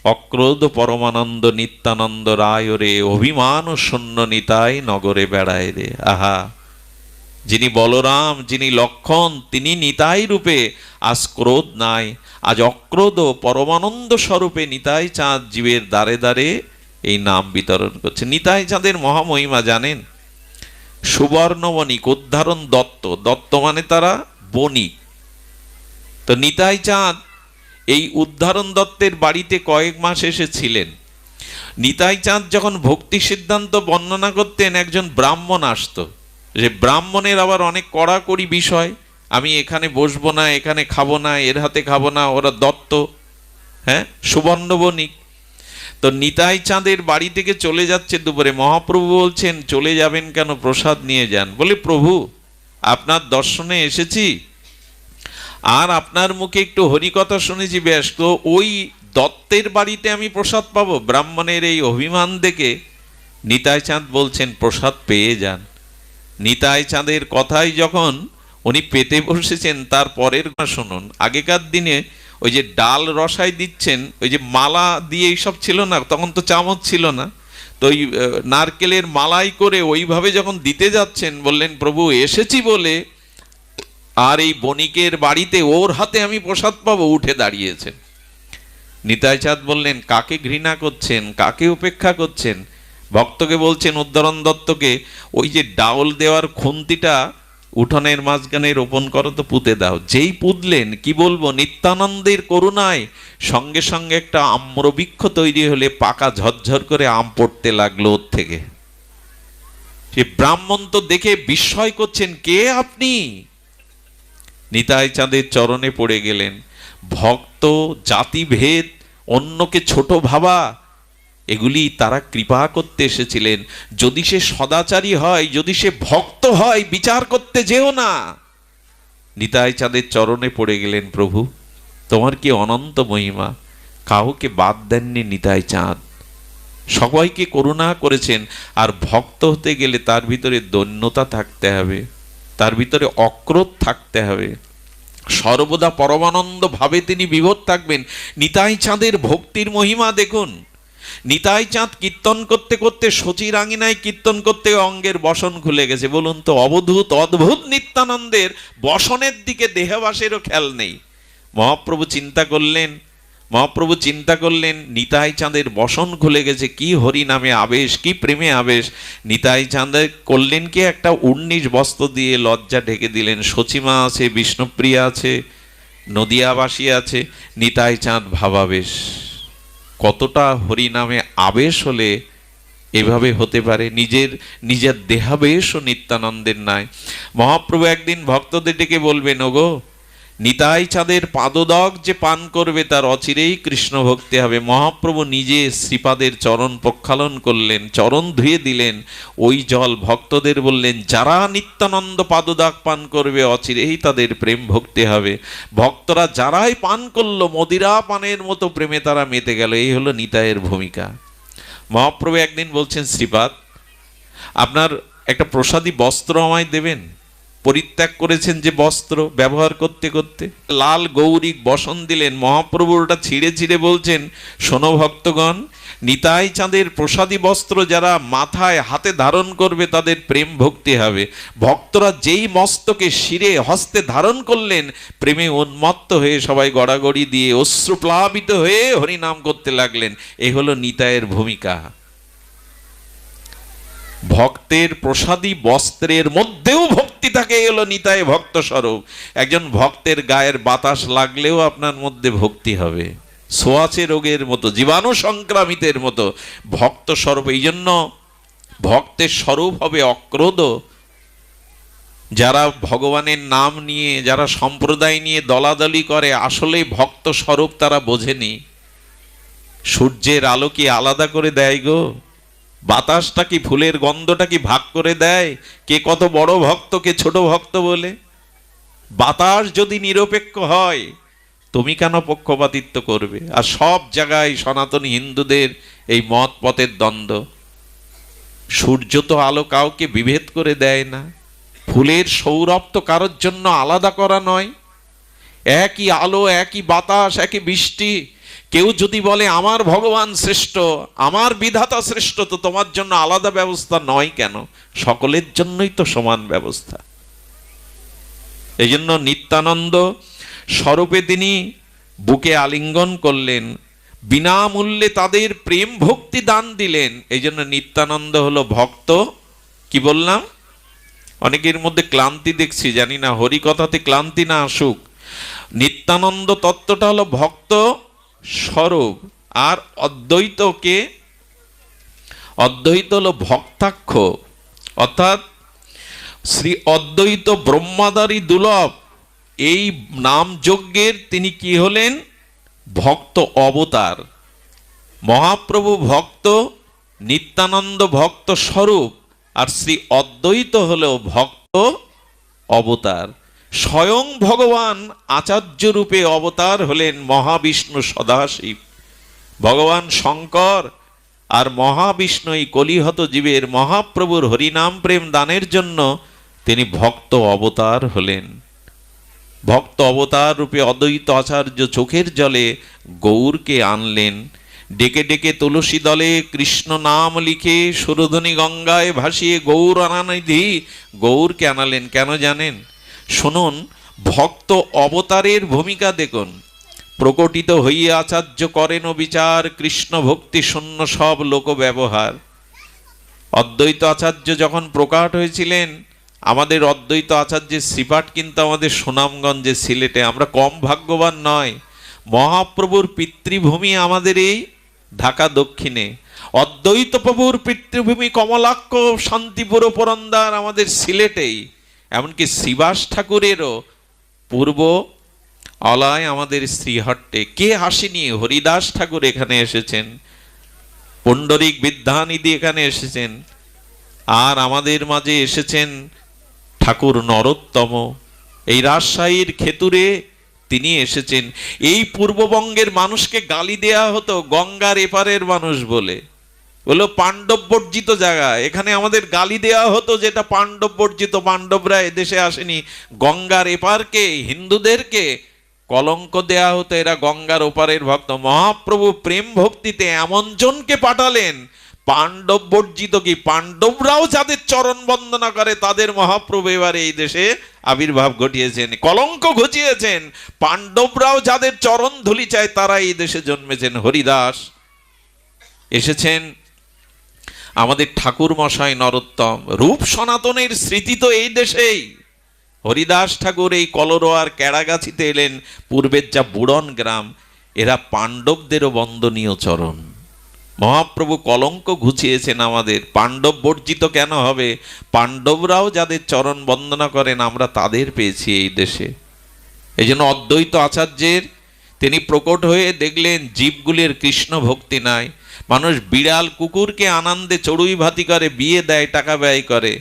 অক্রোধ পরমানন্দ নিত্যানন্দ রায় রে, অভিমান শূন্য নিতাই নগরে বেড়ায় রে। আহা, যিনি বলরাম, যিনি লক্ষণ, তিনি নিতাই রূপে আজ ক্রোধ নাই, আজ অক্রোধ পরমানন্দ স্বরূপে নিতাই চাঁদ জীবের দ্বারে দ্বারে এই নাম বিতরণ করছে। নিতাই চাঁদের মহামহিমা জানেন? সুবর্ণ বণিক, উদ্ধারণ দত্ত, দত্ত মানে তারা বণিক। তো নিতাই চাঁদ এই উদ্ধারণ দত্তের বাড়িতে কয়েক মাস এসেছিলেন। নিতাই চাঁদ যখন ভক্তি সিদ্ধান্ত বর্ণনা করতেন, একজন ব্রাহ্মণ আসতো, যে ব্রাহ্মণের আবার অনেক কড়াকড়ি বিষয়, আমি এখানে বসবো না, এখানে খাবো না, এর হাতে খাবো না, ওরা দত্ত, হ্যাঁ, সুবর্ণ বণিক। তো নিতাই চাঁদের বাড়ি থেকে চলে যাচ্ছে দুপুরে। মহাপ্রভু বলছেন, চলে যাবেন কেন, প্রসাদ নিয়ে যান। বলে, প্রভু আপনার দর্শনে এসেছি, আর আপনার মুখে একটু হরিকথা শুনেছি বেশ, তো ওই দত্তের বাড়িতে আমি প্রসাদ পাবো? ব্রাহ্মণের এই অভিমান দেখে নিতাই চাঁদ বলছেন, প্রসাদ পেয়ে যান। নিতাই চাঁদের কথাই যখন উনি পেতে বসেছেন, তার পরের শুনুন। আগেকার দিনে ওই যে ডাল রসাই দিচ্ছেন, ওই যে মালা দিয়ে এইসব ছিল না, তখন তো চামচ ছিল না, তো ওই নারকেলের মালাই করে ওইভাবে যখন দিতে যাচ্ছেন, বললেন, প্রভু এসেছি বলে আর এই বণিকের বাড়িতে ওর হাতে আমি প্রসাদ পাবো, উঠে দাঁড়িয়েছেন। নিতাই চাঁদ বললেন, কাকে ঘৃণা করছেন, কাকে উপেক্ষা করছেন? ভক্তকে বলছেন, উদ্ধরণ দত্তকে, ওই যে ডাউল দেওয়ার খুন্তিটা উঠোনের মাঝখানে রোপণ করো তো, পুঁতে দাও। যেই পুঁতলেন, কি বলবো, নিত্যানন্দের করুণায় সঙ্গে সঙ্গে একটা আম্রবৃক্ষ তৈরি হলে পাকা ঝরঝর করে আম পড়তে লাগলো ওর থেকে। সে ব্রাহ্মণ তো দেখে বিস্ময় করছেন, কে আপনি? নিতাই চাঁদের চরণে পড়ে গেলেন। ভক্ত, জাতিভেদ, অন্যকে ছোট ভাবা, এগুলি তারা কৃপা করতে এসেছিলেন। যদি সে সদাচারী হয়, যদি সে ভক্ত হয়, বিচার করতে যেও না। নিতাই চাঁদের চরণে পড়ে গেলেন, প্রভু তোমার কি অনন্ত মহিমা, কাউকে বাদ দেননি নিতাই চাঁদ, সবাইকে করুণা করেছেন। আর ভক্ত হতে গেলে তার ভিতরে দৈন্যতা থাকতে হবে, তার ভিতরে অক্রোধ থাকতে হবে, সর্বদা পরমানন্দ ভাবে তিনি বিভোর থাকবেন। নিতাই চাঁদের ভক্তির মহিমা দেখুন। নিতাই চাঁদ কীর্তন করতে করতে শচীর আঙিনায় কীর্তন করতে অঙ্গের বসন খুলে গেছে। বলুন তো, অবধূত অদ্ভুত নিত্যানন্দের বসনের দিকে দেহবাসেরও খেয়াল নেই। মহাপ্রভু চিন্তা করলেন নিতাই চাঁদের বসন খুলে গেছে, কি হরি নামে আবেশ, কি প্রেমে আবেশ। নিতাই চাঁদের করলেন কি, একটা 19 বস্ত্র দিয়ে লজ্জা ঢেকে দিলেন। সচিমা আছে, বিষ্ণুপ্রিয়া আছে, নদিয়াবাসী আছে, নিতাই চাঁদ ভাবাবেশ। কতটা হরি নামে আবেশ হলে এভাবে হতে পারে? নিজের দেহাবেশও নিত্যানন্দের নাই। মহাপ্রভু একদিন ভক্তদের ডেকে বলবেন, ওগো নিতাই চাঁদের পাদদক যে পান করবে তার অচিরেই কৃষ্ণ ভক্তি হবে। মহাপ্রভু নিজে শ্রীপাদের চরণ প্রক্ষালন করলেন, চরণ ধুয়ে দিলেন, ওই জল ভক্তদের বললেন, যারা নিত্যানন্দ পাদদাগ পান করবে অচিরেই তাদের প্রেম ভক্তি হবে। ভক্তরা যারাই পান করলো, মদিরা পানের মতো প্রেমে তারা মেতে গেল। এই হলো নিতাইয়ের ভূমিকা। মহাপ্রভু একদিন বলছেন, শ্রীপাদ আপনার একটা প্রসাদী বস্ত্র আমায় দেবেন। পরিত্যাগ করেছেন যে বস্ত্র, ব্যবহার করতে করতে লাল গৌরিক বসন দিলেন। মহাপ্রভু ওটা ছিঁড়ে ছিঁড়ে বলছেন, শোনো ভক্তগণ, নিতাই চাঁদের প্রসাদী বস্ত্র যারা মাথায় হাতে ধারণ করবে তাদের প্রেম ভক্তি হবে। ভক্তরা যেই মস্তকে শিরে হস্তে ধারণ করলেন, প্রেমে উন্মত্ত হয়ে সবাই গড়াগড়ি দিয়ে অশ্রুপ্লাবিত হয়ে হরিনাম করতে লাগলেন। এই হলো নিতাইয়ের ভূমিকা। ভক্তের প্রসাদী বস্ত্রের মধ্যেও ভক্তি থাকে, এলো নিতাই ভক্ত স্বরূপ। একজন ভক্তের গায়ের বাতাস লাগলেও আপনার মধ্যে ভক্তি হবে, ছোঁয়াচে রোগের মতো, জীবাণু সংক্রামিতের মতো ভক্ত স্বরূপ। এই জন্য ভক্তের স্বরূপ হবে অক্রোধ। যারা ভগবানের নাম নিয়ে, যারা সম্প্রদায় নিয়ে দলাদলি করে, আসলে ভক্ত স্বরূপ তারা বোঝেনি। সূর্যের আলো কি আলাদা করে দেয় গো? বাতাসটা কি, ফুলের গন্ধটা কি ভাগ করে দেয় কে কত বড় ভক্ত, কে ছোট ভক্ত বলে? বাতাস যদি নিরপেক্ষ হয়, তুমি কেন পক্ষপাতিত্ব করবে? আর সব জায়গায় সনাতনী হিন্দুদের এই মত পথের দ্বন্দ্ব। সূর্য তো আলো কাউকে বিভেদ করে দেয় না, ফুলের সৌরভ তো কারোর জন্য আলাদা করা নয়। একই আলো, একই বাতাস, একই বৃষ্টি। কেউ যদি বলে আমার ভগবান শ্রেষ্ঠ, আমার বিধাতা শ্রেষ্ঠ, তো তোমার জন্য আলাদা ব্যবস্থা নয় কেন? সকলের জন্যই তো সমান ব্যবস্থা। এই জন্য নিত্যানন্দ স্বরূপে তিনি বুকে আলিঙ্গন করলেন, বিনামূল্যে তাদের প্রেম ভক্তি দান দিলেন। এই জন্য নিত্যানন্দ হলো ভক্ত। কি বললাম? অনেকের মধ্যে ক্লান্তি দেখছি, জানি না হরিকথাতে ক্লান্তি না আসুক। নিত্যানন্দ তত্ত্বটা হলো ভক্ত স্বরূপ। আর অদ্বৈত হলো ভক্তাক্ষ, অর্থাৎ শ্রী অদ্বৈত ব্রহ্মাদারি দুলভ এই নাম যজ্ঞের তিনি কি হলেন? ভক্ত অবতার। মহাপ্রভু ভক্ত, নিত্যানন্দ ভক্ত স্বরূপ, আর শ্রী অদ্বৈত হলেও ভক্ত অবতার। স্বয়ং ভগবান আচার্য রূপে অবতার হলেন মহাবিষ্ণু সদাশিব। ভগবান শঙ্কর আর মহাবিষ্ণু এই কলিহত জীবের মহাপ্রভুর হরিনাম প্রেম দানের জন্য তিনি ভক্ত অবতার হলেন। ভক্ত অবতার রূপে অদ্বৈত আচার্য চোখের জলে গৌরকে আনলেন। ডেকে ডেকে তুলসী দলে কৃষ্ণ নাম লিখে সুরধনী গঙ্গায় ভাসিয়ে গৌর অনানিধি গৌরকে আনালেন। কেন জানেন? শুনুন, ভক্ত অবতারের ভূমিকা দেখুন। প্রকটিত হইয়া আচার্য করেন বিচার, কৃষ্ণ ভক্তি শূন্য সব লোক ব্যবহার। অদ্বৈত আচার্য যখন প্রকাট হয়েছিলেন, আমাদের অদ্বৈত আচার্যের শ্রীপাঠ কিন্তু আমাদের সুনামগঞ্জে সিলেটে। আমরা কম ভাগ্যবান নয়। মহাপ্রভুর পিতৃভূমি আমাদের এই ঢাকা দক্ষিণে, অদ্বৈত প্রভুর পিতৃভূমি কমলাক্ষ শান্তিপুর পুরন্দর আমাদের সিলেটেই। এমনকি শ্রীবাস ঠাকুরেরও পূর্ব অলয় আমাদের শ্রীহট্টে। কে আসেনি? হরিদাস ঠাকুর এখানে এসেছেন, পুণ্ডরিক বিদ্যানিধি এখানে এসেছেন, আর আমাদের মাঝে এসেছেন ঠাকুর নরোত্তম। এই রাজশাহীর খেতুরে তিনি এসেছেন। এই পূর্ববঙ্গের মানুষকে গালি দেয়া হতো গঙ্গার এপারের মানুষ বলে, বললো পাণ্ডব বর্জিত জায়গা। এখানে আমাদের গালি দেয়া হতো যেটা পাণ্ডব বর্জিত, পাণ্ডবরা এদেশে আসেনি। গঙ্গার এপারকে, হিন্দুদেরকে কলঙ্ক দেয়া হতো, এরা গঙ্গার ওপারের ভক্ত। মহাপ্রভু প্রেম ভক্তিতে এমন জনকে পাঠালেন, পাণ্ডব বর্জিত কি, পাণ্ডবরাও যাদের চরণ বন্দনা করে তাদের মহাপ্রভু এবারে এই দেশে আবির্ভাব ঘটিয়েছেন, কলঙ্ক ঘটিয়েছেন। পাণ্ডবরাও যাদের চরণ ধুলি চায় তারা এই দেশে জন্মেছেন। হরিদাস এসেছেন, আমাদের ঠাকুর মশাই নরোত্তম। রূপ সনাতনের স্মৃতি তো এই দেশেই। হরিদাস ঠাকুর এই কলরোয়ার কেড়াগাছিতে এলেন, পূর্বের যা বুড়ন গ্রাম, এরা পাণ্ডবদেরও বন্দনীয় চরণ। মহাপ্রভু কলঙ্ক ঘুচিয়েছেন আমাদের। পাণ্ডব বর্জিত কেন হবে? পাণ্ডবরাও যাদের চরণ বন্দনা করেন আমরা তাদের পেয়েছি এই দেশে। এই জন্য অদ্বৈত আচার্যের তিনি প্রকট হয়ে দেখলেন জীবগুলির কৃষ্ণ ভক্তি নাই। মানুষ বিড়াল কুকুরকে আনন্দে চড়ুই ভাতি করে, বিয়ে দেয়, টাকা ব্যয় করে,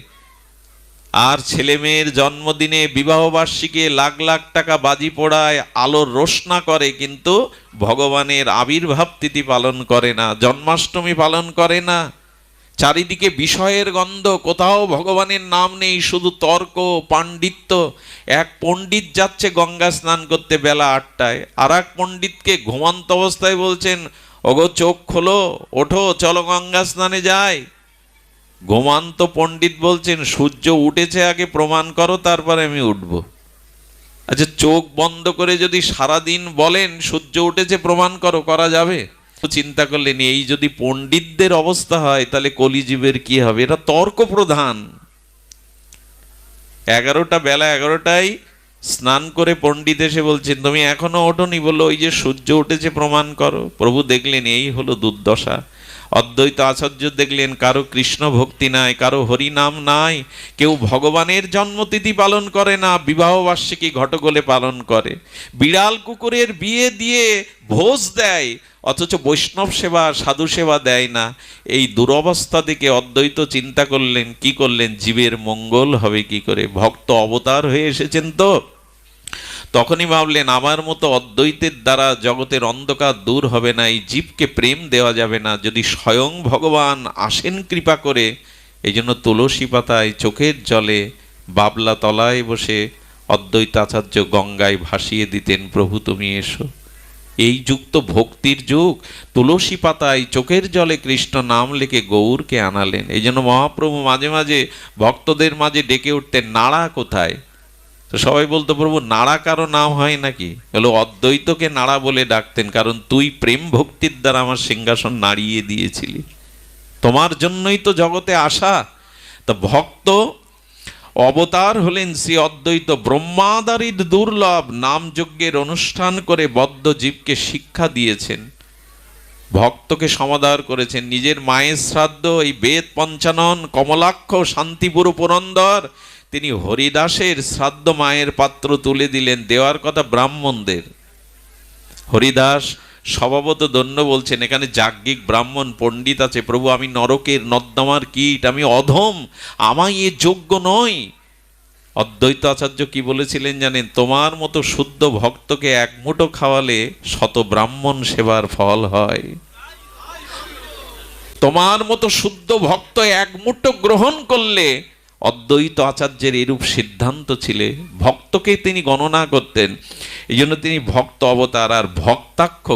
আর ছেলে মেয়ের জন্মদিনে বিবাহবার্ষিকী লাখ লাখ টাকা বাজি পোড়ায়, আলোর রোশনা করে, কিন্তু ভগবানের আবির্ভাব তিথি পালন করে না, জন্মাষ্টমী পালন করে না। চারিদিকে বিষয়ের গন্ধ, কোথাও ভগবানের নাম নেই, শুধু তর্ক পাণ্ডিত্য। এক পণ্ডিত যাচ্ছে গঙ্গা স্নান করতে বেলা 8টায়, আর এক পণ্ডিতকে ঘুমন্ত অবস্থায় বলছেন, ওগো চোখ খোলো, ওঠো, চলো গঙ্গা স্নানে যাই। ঘুমান্ত পণ্ডিত বলছেন, সূর্য উঠেছে আগে প্রমাণ করো, তারপরে আমি উঠবো। আচ্ছা, চোখ বন্ধ করে যদি সারাদিন বলেন সূর্য উঠেছে প্রমাণ করো, করা যাবে? চিন্তা করলেন এই যদি পণ্ডিতদের অবস্থা হয় তাহলে কলিজীবের কি হবে? এটা তর্ক প্রধান। 11টা, বেলা 11টায় স্নান করে পণ্ডিত এসে বলছেন, তুমি এখনো ওঠোনি? বললো, ওই যে সূর্য উঠেছে প্রমাণ করো। প্রভু দেখলেন এই হলো দুর্দশা। অদ্বৈত আচার্য দেখলেন কারো কৃষ্ণ ভক্তি নাই, কারো হরিনাম নাই, কেউ ভগবানের জন্মতিথি পালন করে না, বিবাহ বার্ষিকী ঘটগোলে পালন করে, বিড়াল কুকুরের বিয়ে দিয়ে ভোজ দেয়, অথচ বৈষ্ণব সেবা সাধু সেবা দেয় না। এই দুরবস্থা দেখে অদ্বৈত চিন্তা করলেন, কি করলেন, জীবের মঙ্গল হবে কি করে? ভক্ত অবতার হয়ে এসেছেন তো। তখনই ভাবলেন আমার মতো অদ্বৈতের দ্বারা জগতের অন্ধকার দূর হবে না, এই জীবকে প্রেম দেওয়া যাবে না, যদি স্বয়ং ভগবান আসেন কৃপা করে। এই জন্য তুলসী পাতায় চোখের জলে বাবলা তলায় বসে অদ্বৈত আচার্য গঙ্গায় ভাসিয়ে দিতেন, প্রভু তুমি এসো। এই যুগ তো ভক্তির যুগ। তুলসী পাতায় চোখের জলে কৃষ্ণ নাম লিখে গৌরকে আনালেন। এই জন্য মহাপ্রভু মাঝে মাঝে ভক্তদের মাঝে ডেকে উঠতেন, নাড়া কোথায়? তো সবাই বলতো, প্রভু নাড়া কারো নাম হয় নাকি? বলো, অদ্বৈতকে নাড়া বলে ডাকতেন, কারণ তুই প্রেম ভক্তির দ্বারা আমার সিংহাসন নাড়িয়ে দিয়েছিলি, তোমার জন্যই তো জগতে আসা। তো ভক্ত অবতার হলেন শ্রী অদ্বৈত। ব্রহ্মাদারির দুর্লভ নাম যজ্ঞের অনুষ্ঠান করে বদ্ধ জীবকে শিক্ষা দিয়েছেন, ভক্তকে সমাদর করেছেন। নিজের মায়ের শ্রাদ্ধ, এই বেদ পঞ্চানন, কমলাক্ষ শান্তিপুর পুরন্দর, তিনি হরিদাসের শ্রাদ্ধ মায়ের পাত্র তুলে দিলেন, দেওয়ার কথা ব্রাহ্মণদের। হরিদাস স্বভাবত ধন্য বলছেন, এখানে যাজ্ঞিক ব্রাহ্মণ পণ্ডিত আছে, প্রভু আমি নরকের নর্দমার কীট, আমি অধম, আমায় এ যোগ্য নয়। অদ্বৈত আচার্য কি বলেছিলেন জানেন? তোমার মতো শুদ্ধ ভক্তকে এক মুঠো খাওয়ালে শত ব্রাহ্মণ সেবার ফল হয়। তোমার মতো শুদ্ধ ভক্ত এক মুঠো গ্রহণ করলে, অদ্বৈত আচার্যের এরূপ সিদ্ধান্ত ছিল। ভক্তকে তিনি গণনা করতেন, এই জন্য তিনি ভক্ত অবতার। আর ভক্তাক্ষ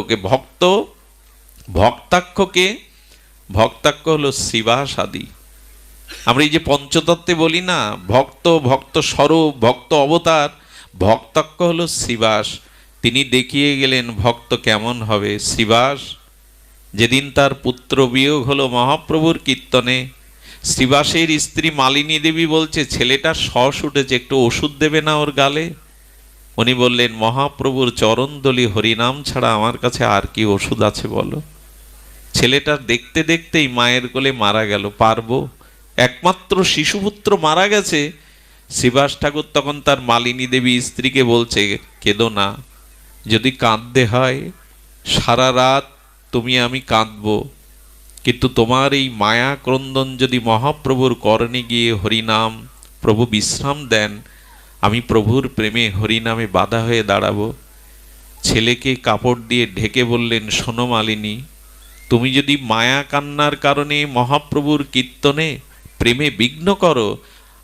হলো শ্রীবাস আদি। আমরা এই যে পঞ্চতত্ত্বে বলি না, ভক্ত স্বরূপ, ভক্ত অবতার, ভক্তাক্ষ হলো শ্রীবাস। তিনি দেখিয়ে গেলেন ভক্ত কেমন হবে। শ্রীবাস যেদিন তার পুত্র বিয়োগ হলো মহাপ্রভুর কীর্তনে, শ্রীবাসের স্ত্রী মালিনী দেবী বলছে, ছেলেটা শ্বাস উঠেছে, একটু ওষুধ দেবে না ওর গালে? উনি বললেন, মহাপ্রভুর চরণদলি হরিনাম ছাড়া আমার কাছে আর কি ওষুধ আছে বলো? ছেলেটা দেখতে দেখতেই মায়ের কোলে মারা গেল। পারবো? একমাত্র শিশুপুত্র মারা গেছে। শ্রীবাস ঠাকুর তখন তার মালিনী দেবী স্ত্রীকে বলছে, কেঁদো না, যদি কাঁদতে হয় সারা রাত তুমি আমি কাঁদবো, কিন্তু তোমার এই মায়া ক্রন্দন যদি মহাপ্রভুর করণে গিয়ে হরিনাম প্রভু বিশ্রাম দেন, আমি প্রভুর প্রেমে হরিনামে বাধা হয়ে দাঁড়াবো। ছেলেকে কাপড় দিয়ে ঢেকে বললেন, শোনো মালিনী, তুমি যদি মায়া কান্নার কারণে মহাপ্রভুর কীর্তনে প্রেমে বিঘ্ন করো,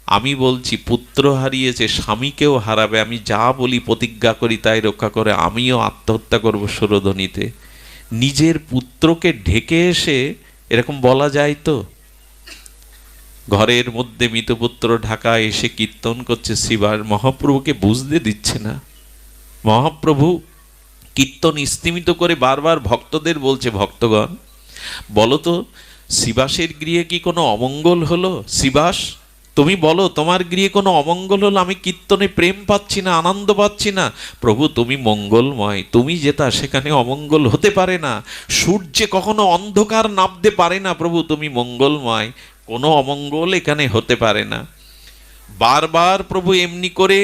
আমি বলছি পুত্র হারিয়েছে, স্বামীকেও হারাবে। আমি যা বলি প্রতিজ্ঞা করি তাই রক্ষা করে, আমিও আত্মহত্যা করব সুরধনীতে। নিজের পুত্রকে ঢেকে এসে এরকম বলা যায় তো? ঘরের মধ্যে মৃতপুত্র ঢাকা এসে কীর্তন করছে শ্রীবাস, মহাপ্রভুকে বুঝতে দিচ্ছে না। মহাপ্রভু কীর্তন স্তিমিত করে বারবার ভক্তদের বলছে, ভক্তগণ বলো তো, শ্রীবাসের গৃহে কি কোনো অমঙ্গল হলো? শ্রীবাস তুমি বলো, তোমার গৃহে কোনো অমঙ্গল হলো? আমি কীর্তনে প্রেম পাচ্ছি না, আনন্দ পাচ্ছি না। প্রভু তুমি মঙ্গলময়, তুমি যেটা সেখানে অমঙ্গল হতে পারে না। সূর্যে কখনো অন্ধকার নামতে পারে না, প্রভু তুমি মঙ্গলময়, কোনো অমঙ্গল এখানে হতে পারে না। বারবার প্রভু এমনি করে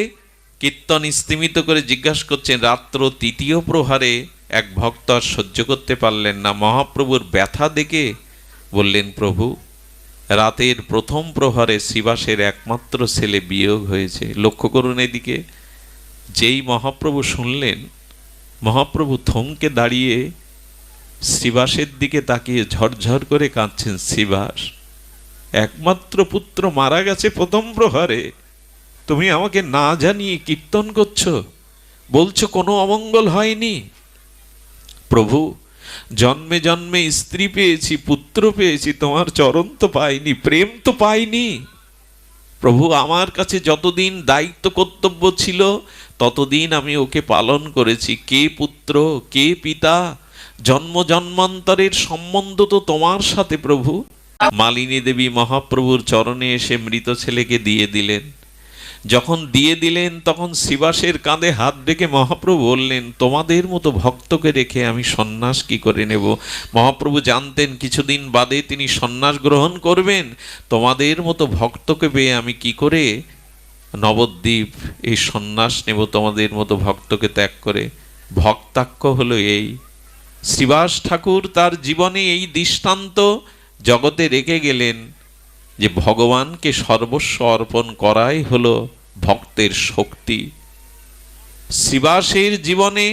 কীর্তন স্তিমিত করে জিজ্ঞাসা করছেন। রাত্র তৃতীয় প্রহারে এক ভক্ত আর সহ্য করতে পারলেন না, মহাপ্রভুর ব্যথা দেখে বললেন, প্রভু রাতের প্রথম প্রহরে শ্রীবাসের একমাত্র ছেলে বিয়োগ হয়েছে। লক্ষ্য করুন এদিকে। যেই মহাপ্রভু শুনলেন, মহাপ্রভু থমকে দাঁড়িয়ে শ্রীবাসের দিকে তাকিয়ে ঝরঝর করে কাঁদছেন। শ্রীবাস, একমাত্র পুত্র মারা গেছে প্রথম প্রহরে, তুমি আমাকে না জানিয়ে কীর্তন করছো, বলছো কোনো অমঙ্গল হয়নি। প্রভু জন্মে জন্মে স্ত্রী পেয়েছি, পুত্র পেয়েছি, তোমার চরণ তো পাইনি, প্রেম তো পাইনি। প্রভু আমার কাছে যতদিন দায়িত্ব কর্তব্য ছিল ততদিন আমি ওকে পালন করেছি। কে পুত্র, কে পিতা, জন্ম জন্মান্তরের সম্বন্ধ তো তোমার সাথে প্রভু। মালিনী দেবী মহাপ্রভুর চরণে এসে মৃত ছেলেকে দিয়ে দিলেন। যখন দিয়ে দিলেন তখন শ্রীবাসের কাঁধে হাত রেখে মহাপ্রভু বললেন, তোমাদের মতো ভক্তকে রেখে আমি সন্ন্যাস কি করে নেব? মহাপ্রভু জানতেন কিছুদিন বাদে তিনি সন্ন্যাস গ্রহণ করবেন। তোমাদের মতো ভক্তকে পেয়ে আমি কি করে নবদ্বীপ এই সন্ন্যাস নেব, তোমাদের মতো ভক্তকে ত্যাগ করে? ভক্তাক্ষ হলো এই। শ্রীবাস ঠাকুর তার জীবনে এই দৃষ্টান্ত জগতে রেখে গেলেন যে ভগবানকে সর্বস্ব অর্পণ করাই হলো ভক্তের শক্তি। শ্রীবাসের জীবনে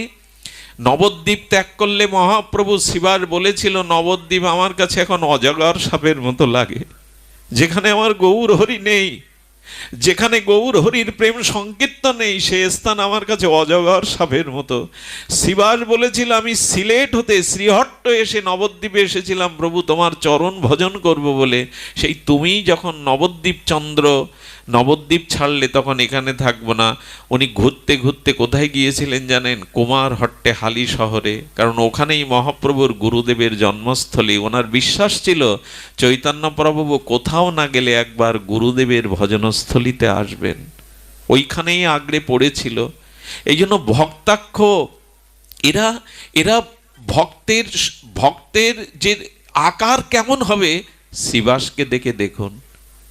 নবদ্বীপ ত্যাগ করলে মহাপ্রভু শ্রীবাস বলেছিল, নবদ্বীপ আমার কাছে এখন অজগর সাপের মতো লাগে, যেখানে আমার গৌর হরি নেই, যেখানে গৌর হরির প্রেম সংকীর্তন নেই, সে স্থান আমার কাছে অজগর সাপের মতো। শ্রীবাস বলেছিল, আমি সিলেট হতে শ্রীহট্ট এসে নবদ্বীপে এসেছিলাম প্রভু তোমার চরণ ভজন করব বলে। সেই তুমি যখন নবদ্বীপ চন্দ্র নবদ্বীপ ছাড়লে তখন এখানে থাকবো না। উনি ঘুরতে ঘুরতে কোথায় গিয়েছিলেন জানেন? কুমারহট্টে হালি শহরে, কারণ ওখানেই মহাপ্রভুর গুরুদেবের জন্মস্থলী। ওনার বিশ্বাস ছিল চৈতন্য প্রভু কোথাও না গেলে একবার গুরুদেবের ভজনস্থলীতে আসবেন, ওইখানেই আগড়ে পড়েছিল। এই জন্য ভক্তাক্ষ এরা এরা ভক্তের যে আকার কেমন হবে, শ্রীবাসকে দেখে দেখুন।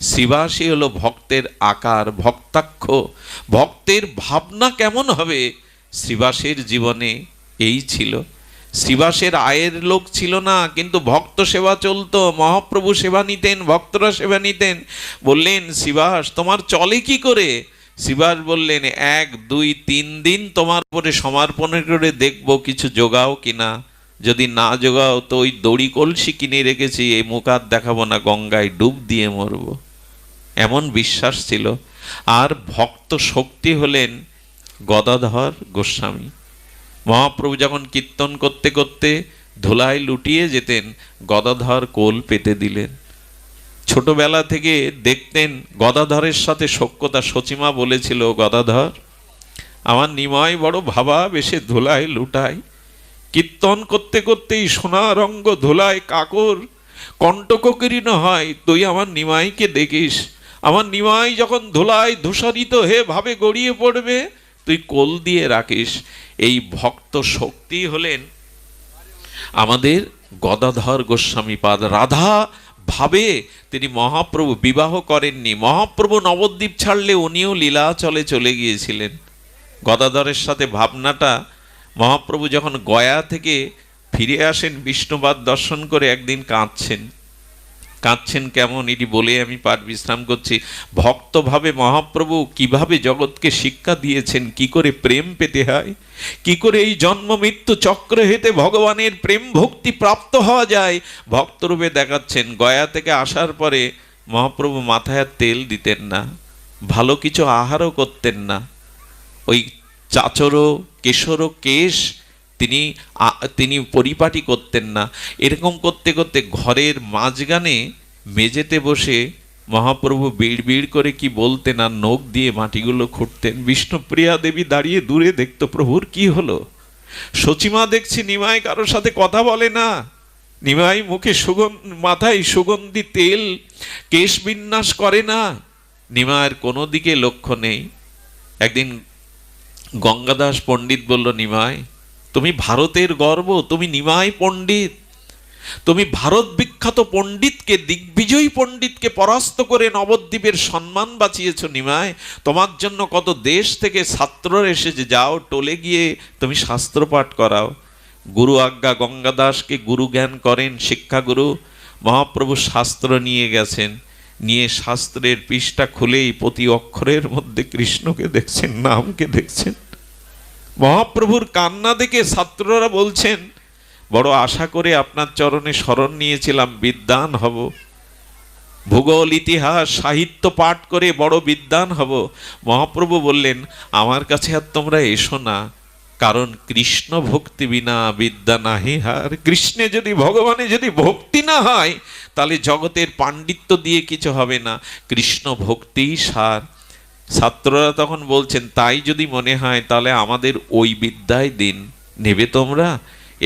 শ্রীবাসই হলো ভক্তের আকার, ভক্তাক্ষ। ভক্তের ভাবনা কেমন হবে, শ্রীবাসের জীবনে এই ছিল। শ্রীবাসের আয়ের লোক ছিল না, কিন্তু ভক্ত সেবা চলতো। মহাপ্রভু সেবা নিতেন, ভক্তরা সেবা নিতেন। বললেন, শ্রীবাস তোমার চলে কি করে? শ্রীবাস বললেন, 1, 2, 3 দিন তোমার উপরে সমর্পণ করে দেখবো কিছু জোগাও কিনা। যদি না জোগাও তো ওই দড়ি কলসি কিনে রেখেছি, এই মুখ আর দেখাবো না, গঙ্গায় ডুব দিয়ে মরবো। এমন বিশ্বাস ছিল। আর ভক্ত শক্তি হলেন গদাধর গোস্বামী। মহাপ্রভু যখন কীর্তন করতে করতে ধুলায় লুটিয়ে যেতেন, গদাধর কোল পেতে দিলেন। ছোটবেলা থেকে দেখতেন গদাধরের সাথে সখ্যতা। সচিমা বলেছিল, গদাধর আমার নিমাই বড় ভাবা বেশে ধুলায় লুটায়, কীর্তন করতে করতেই সোনার অঙ্গ ধুলায় কাকর কণ্ঠকীর্ণ হয়। তুই আমার নিমাইকে দেখিস, আমার নিমাই যখন ধুলায় ধূসরিত হয়ে ভাবে গড়িয়ে পড়বে, তুই কোল দিয়ে রাখিস। এই ভক্ত শক্তি হলেন আমাদের গদাধর গোস্বামী পাদ। রাধা ভাবে তিনি মহাপ্রভু বিবাহ করেননি। মহাপ্রভু নবদ্বীপ ছাড়লে উনিও লীলাচলে চলে গিয়েছিলেন। গদাধরের সাথে ভাবনাটা, মহাপ্রভু যখন গয়া থেকে ফিরে আসেন বিষ্ণুপাদ দর্শন করে, একদিন কাঁদছেন। কাঁদছেন কেমন এটি বলে আমি পাঠ বিশ্রাম করছি। ভক্তভাবে মহাপ্রভু কিভাবে জগৎকে শিক্ষা দিয়েছেন, কি করে প্রেম পেতে হয়, কি করে এই জন্ম মৃত্যু চক্র হেতে ভগবানের প্রেম ভক্তি প্রাপ্ত হওয়া যায়, ভক্তরূপে দেখাচ্ছেন। গয়া থেকে আসার পরে মহাপ্রভু মাথায় তেল দিতেন না, ভালো কিছু আহারও করতেন না। ওই চাচরো কেশরও কেশ তিনি পরিপাটি করতেন না। এরকম করতে করতে ঘরের মাঝখানে মেঝেতে বসে মহাপ্রভু বিড় করে কি বলতেন, আর নখ দিয়ে মাটিগুলো খুঁড়তেন। বিষ্ণুপ্রিয়া দেবী দাঁড়িয়ে দূরে দেখতো, প্রভুর কি হলো। সচিমা দেখছি নিমাই কারোর সাথে কথা বলে না, নিমাই মুখে মাথায় সুগন্ধি তেল কেশ বিন্যাস করে না, নিমায়ের কোনো দিকে লক্ষ্য নেই। একদিন গঙ্গাদাস পণ্ডিত বলল, নিমাই তুমি ভারতের গর্ব, তুমি নিমাই পণ্ডিত, তুমি ভারত বিখ্যাত পণ্ডিতকে, দিগ্বিজয়ী পণ্ডিতকে পরাস্ত করে নবদ্বীপের সম্মান বাঁচিয়েছ। নিমাই তোমার জন্য কত দেশ থেকে ছাত্ররা এসেছে, যাও টোলে গিয়ে তুমি শাস্ত্র পাঠ করাও। গুরু আজ্ঞা, গঙ্গাদাসকে গুরু জ্ঞান করেন, শিক্ষাগুরু। মহাপ্রভু শাস্ত্র নিয়ে গেছেন, নিয়ে শাস্ত্রের পৃষ্ঠা খুলেই প্রতি অক্ষরের মধ্যে কৃষ্ণকে দেখছেন, নামকে দেখছেন। মহাপ্রভুর কান্না দেখে ছাত্ররা বলছেন, বড় আশা করে আপনার চরণে শরণ নিয়েছিলাম, বিদ্বান হব, ভূগোল ইতিহাস সাহিত্য পাঠ করে বড় বিদ্বান হব। মহাপ্রভু বললেন, আমার কাছে আর তোমরা এসো না, কারণ কৃষ্ণ ভক্তি বিনা বিদ্যা নাহি হার। কৃষ্ণে যদি, ভগবানে যদি ভক্তি না হয়, তাহলে জগতের পাণ্ডিত্য দিয়ে কিছু হবে না, কৃষ্ণ ভক্তিই সার। ছাত্ররা তখন বলছেন, তাই যদি মনে হয় তাহলে আমাদের ওই বিদ্যায় দিন, নেবে তোমরা?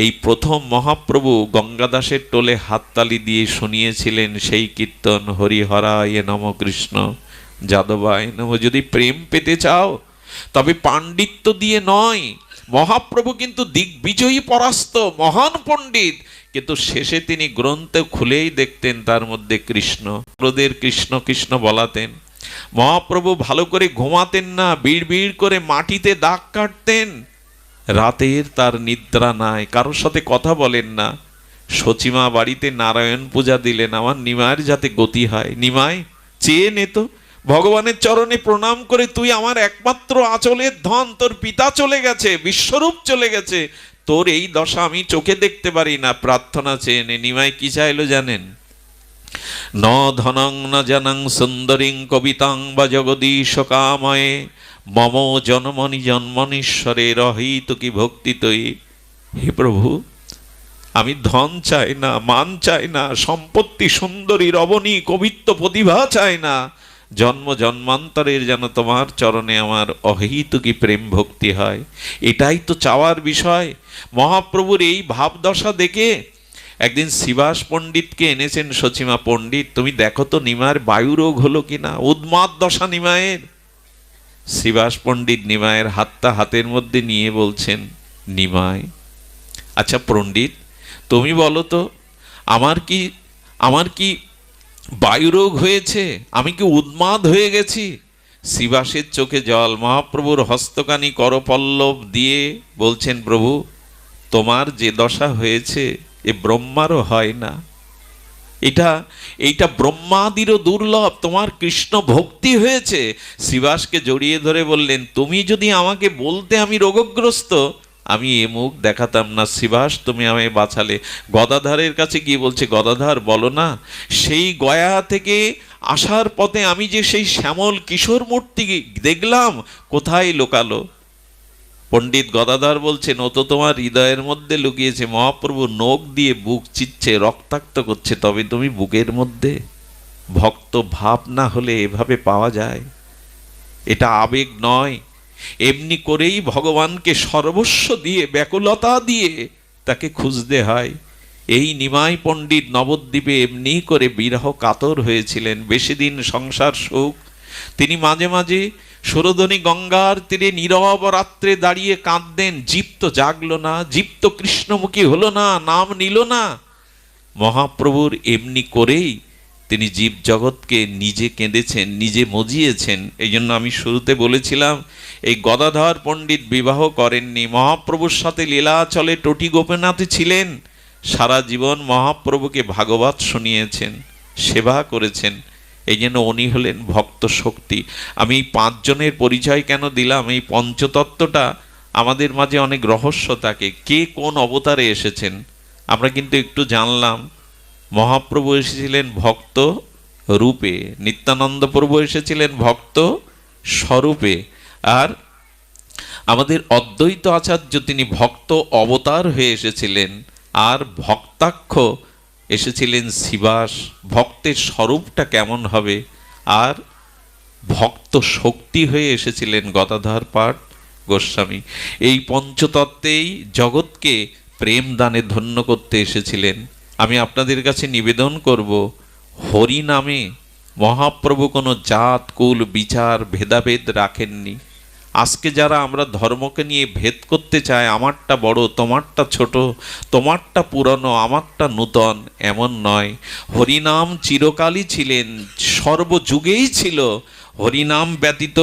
এই প্রথম মহাপ্রভু গঙ্গাদাসের টোলে হাততালি দিয়ে শুনিয়েছিলেন সেই কীর্তন, হরিহরায় নম কৃষ্ণ যাদবায় নম। যদি প্রেম পেতে চাও তবে পাণ্ডিত্য দিয়ে নয়। মহাপ্রভু কিন্তু দিগ্বিজয়ী পরাস্ত মহান পণ্ডিত, কিন্তু শেষে তিনি গ্রন্থ খুলেই দেখতেন তার মধ্যে কৃষ্ণ, প্রদের কৃষ্ণ কৃষ্ণ বলাতেন। মহাপ্রভু ভালো করে ঘুমাতেন না, বিড় করে মাটিতে দাগ কাটতেন। রাতের তার নিদ্রা নাই, কারোর সাথে কথা বলেন না। সচিমা বাড়িতে নারায়ণ পূজা দিলেন, আমার নিমায়ের যাতে গতি হয়। নিমাই চেয়ে নে তো, ভগবানের চরণে প্রণাম করে, তুই আমার একমাত্র আঁচলের ধন, তোর পিতা চলে গেছে, বিশ্বরূপ চলে গেছে, তোর এই দশা আমি চোখে দেখতে পারি না, প্রার্থনা চেয়ে নে। নিমাই কি চাইলো জানেন? ন ধনং ন জনং সুন্দরীং কবিতাং বা জগদীশ কাময়ে মম জন্মনি জন্মনীশ্বরে রহিত কি ভক্তি তৈ। হে প্রভু, আমি ধন চাই না, মান চাই না, সম্পত্তি সুন্দরী রবণী কবিত্ব প্রতিভা চাই না, জন্ম জন্মান্তরের যেন তোমার চরণে আমার অহেতুকি প্রেম ভক্তি হয়, এটাই তো চাওয়ার বিষয়। মহাপ্রভুর এই ভাবদশা দেখে একদিন শিবাস পণ্ডিতকে এনেছেন সচিমা, পণ্ডিত তুমি দেখো তো নিমায়ের বায়ুরোগ হলো কিনা, উন্মাদ দশা নিমায়ের। শিবাস পণ্ডিত নিমায়ের হাতটা হাতের মধ্যে নিয়ে বলছেন, নিমাই আচ্ছা পণ্ডিত তুমি বলো তো, আমার কি বায়ুরোগ হয়েছে, আমি কি উন্মাদ হয়ে গেছি? শ্রীবাসের চোখে জল। মহাপ্রভুর হস্তকানি করপল্লব দিয়ে বলছেন, প্রভু তোমার যে দশা হয়েছে এ ব্রহ্মারও হয় না, এইটা ব্রহ্মাদিরও দুর্লভ, তোমার কৃষ্ণ ভক্তি হয়েছে। শ্রীবাসকে জড়িয়ে ধরে বললেন, তুমি যদি আমাকে বলতে আমি রোগগ্রস্ত, আমি এ মুখ দেখাতাম না। শ্রীবাস তুমি আমায় বাঁচালে। গদাধরের কাছে গিয়ে বলছে, গদাধর বলো না, সেই গয়া থেকে আসার পথে আমি যে সেই শ্যামল কিশোর মূর্তি দেখলাম, কোথায় লোকালো? পণ্ডিত গদাধর বলছেন, ও তো তোমার হৃদয়ের মধ্যে লুকিয়েছে। মহাপ্রভু নখ দিয়ে বুক চিচ্ছে, রক্তাক্ত করছে, তবে তুমি বুকের মধ্যে। ভক্ত ভাব না হলে এভাবে পাওয়া যায়? এটা আবেগ নয়, এমনি করেই ভগবানকে সর্বস্ব দিয়ে, ব্যাকুলতা দিয়ে তাকে খুঁজতে হয়। এই নিমাই পণ্ডিত নবদ্বীপে এমনি করে বিরহ কাতর হয়েছিলেন। বেশি দিন সংসার সুখ। তিনি মাঝে মাঝে সুরধনী গঙ্গার তীরে নীরব রাত্রে দাঁড়িয়ে কাঁদতেন। জীব তো জাগলো না, জীব তো কৃষ্ণমুখী হলো না, নাম নিল না। মহাপ্রভুর এমনি করেই তিনি জীব জগৎকে নিজে কেঁদেছেন, নিজে মজিয়েছেন। এই জন্য আমি শুরুতে বলেছিলাম, এই গদাধর পণ্ডিত বিবাহ করেননি, মহাপ্রভুর সাথে লীলাচলে টটি গোপীনাথে ছিলেন। সারা জীবন মহাপ্রভুকে ভাগবত শুনিয়েছেন, সেবা করেছেন। এই জন্য উনি হলেন ভক্ত শক্তি। আমি এই পাঁচজনের পরিচয় কেন দিলাম? এই পঞ্চতত্ত্বটা আমাদের মাঝে অনেক রহস্য থাকে। কে কোন অবতারে এসেছেন আমরা কিন্তু একটু জানলাম। মহাপ্রভু এসেছিলেন ভক্ত রূপে, নিত্যানন্দ প্রভু এসেছিলেন ভক্ত স্বরূপে, আর আমাদের অদ্বৈত আচার্য তিনি ভক্ত অবতার হয়ে এসেছিলেন, আর ভক্তাক্ষ এসেছিলেন শ্রীবাস। ভক্তের স্বরূপটা কেমন হবে? আর ভক্ত শক্তি হয়ে এসেছিলেন গদাধর পাঠ গোস্বামী। এই পঞ্চতত্ত্বেই জগৎকে প্রেম দানে ধন্য করতে এসেছিলেন। আমি আপনাদের কাছে নিবেদন করব, হরি নামে মহাপ্রভু কোনো জাত কুল বিচার ভেদাভেদ রাখেননি। আজকে যারা আমরা ধর্মকে নিয়ে ভেদ করতে চাই, আমারটা বড়, তোমারটা ছোট, তোমারটা পুরনো, আমারটা নূতন, এমন নয়। হরিনাম চিরকালই ছিলেন, সর্বযুগেই ছিল। হরিনাম ব্যতীত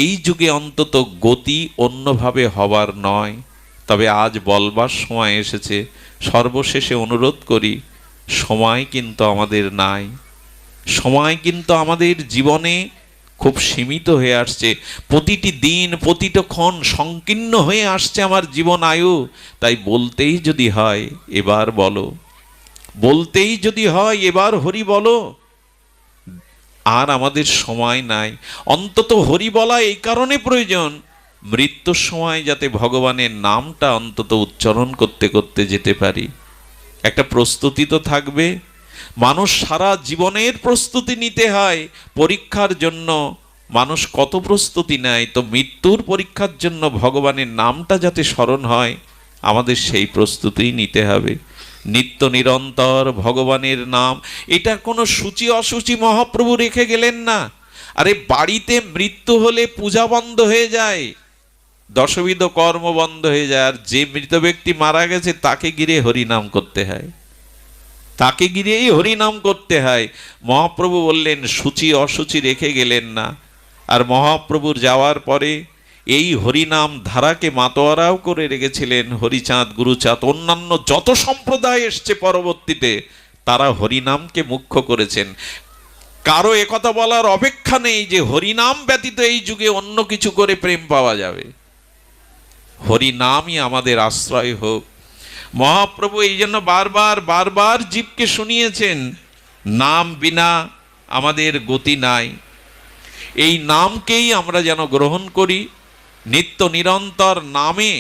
এই যুগে অন্তত গতি অন্যভাবে হবার নয়। তবে আজ বলবার সময় এসেছে। সর্বশেষে অনুরোধ করি, সময় কিন্তু আমাদের নাই। সময় কিন্তু আমাদের জীবনে খুব সীমিত হয়ে আসছে। প্রতিটি দিন, প্রতিটা ক্ষণ সংকীর্ণ হয়ে আসছে আমার জীবন আয়ু। তাই বলতেই যদি হয় এবার বলো, বলতেই যদি হয় এবার হরি বলো। আর আমাদের সময় নাই। অন্তত হরি বলা এই কারণে প্রয়োজন, মৃত্যুর সময় যাতে ভগবানের নামটা অন্তত উচ্চারণ করতে করতে যেতে পারি। একটা প্রস্তুতি তো থাকবে। মানুষ সারা জীবনের প্রস্তুতি নিতে হয়। পরীক্ষার জন্য মানুষ কত প্রস্তুতি নেয়, তো মৃত্যুর পরীক্ষার জন্য ভগবানের নামটা যাতে স্মরণ হয়, আমাদের সেই প্রস্তুতিই নিতে হবে। নিত্য নিরন্তর ভগবানের নাম, এটা কোনো সূচি অসুচি মহাপ্রভু রেখে গেলেন না। আরে বাড়িতে মৃত্যু হলে পূজা বন্ধ হয়ে যায়, দশবিধ কর্ম বন্ধ হয়ে যায়, আর যে মৃত ব্যক্তি মারা গেছে তাকে ঘিরে হরিনাম করতে হয়, তাকে ঘিরেই হরিনাম করতে হয়। মহাপ্রভু বললেন, সূচি অসুচি রেখে গেলেন না। আর মহাপ্রভুর যাওয়ার পরে এই হরিনাম ধারাকে মাতোয়ারাও করে রেখেছিলেন হরিচাঁদ, গুরুচাঁদ, অন্যান্য যত সম্প্রদায় এসছে পরবর্তীতে, তারা হরিনামকে মুখ্য করেছেন। কারো একথা বলার অপেক্ষা নেই যে হরিনাম ব্যতীত এই যুগে অন্য কিছু করে প্রেম পাওয়া যাবে। হরিনামই আমাদের আশ্রয় হোক। মহাপ্রভু এই জন্য বারবার বারবার জীবকে শুনিয়েছেন, নাম বিনা আমাদের গতি নাই। এই নামকেই আমরা যেন গ্রহণ করি। নিত্য নিরন্তর নামে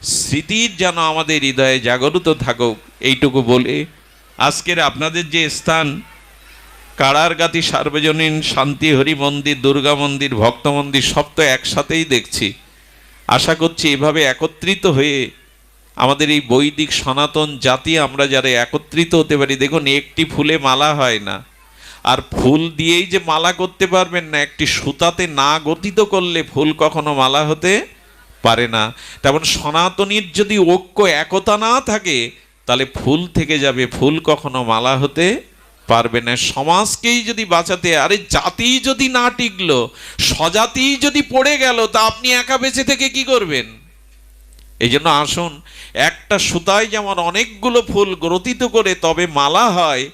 স্মৃতির যেন আমাদের হৃদয়ে জাগরিত থাকুক, এইটুকু বলে আজকের আপনাদের যে স্থান কাড়ারগাতি সার্বজনীন শান্তি হরি মন্দির, দুর্গা মন্দির, ভক্ত মন্দির সব তো একসাথেই দেখছি। আশা করছি এভাবে একত্রিত হয়ে আমাদের এই বৈদিক সনাতন জাতি আমরা যারা একত্রিত হতে পারি। দেখুন, একটি ফুলে মালা হয় না, আর ফুল দিয়েই যে মালা করতে পারবেন না, একটি সুতাতে না গঠিত করলে ফুল কখনো মালা হতে পারে না। তেমন সনাতনীর যদি ঐক্য একতা না থাকে, তাহলে ফুল থেকে যাবে, ফুল কখনো মালা হতে পারবে না। সমাজকেই যদি বাঁচাতে, আরে জাতি যদি না টিকলো, স্বজাতি যদি পড়ে গেল, তা আপনি একা বেঁচে থেকে কি করবেন? এই জন্য আসুন, একটা সুতায় যেমন অনেকগুলো ফুল গ্রথিত করে তবে মালা হয়,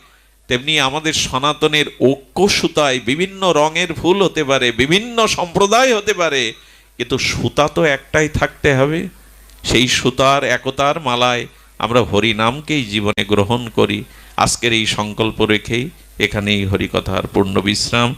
তেমনি আমাদের সনাতনের ঐক্য সুতায় বিভিন্ন রঙের ফুল হতে পারে, বিভিন্ন সম্প্রদায় হতে পারে, কিন্তু সুতা তো একটাই থাকতে হবে। সেই সুতার একতার মালায় আমরা হরিনামকেই জীবনে গ্রহণ করি। আজকের এই সংকল্প রেখেই এখানেই হরিকথার পূর্ণ বিশ্রাম।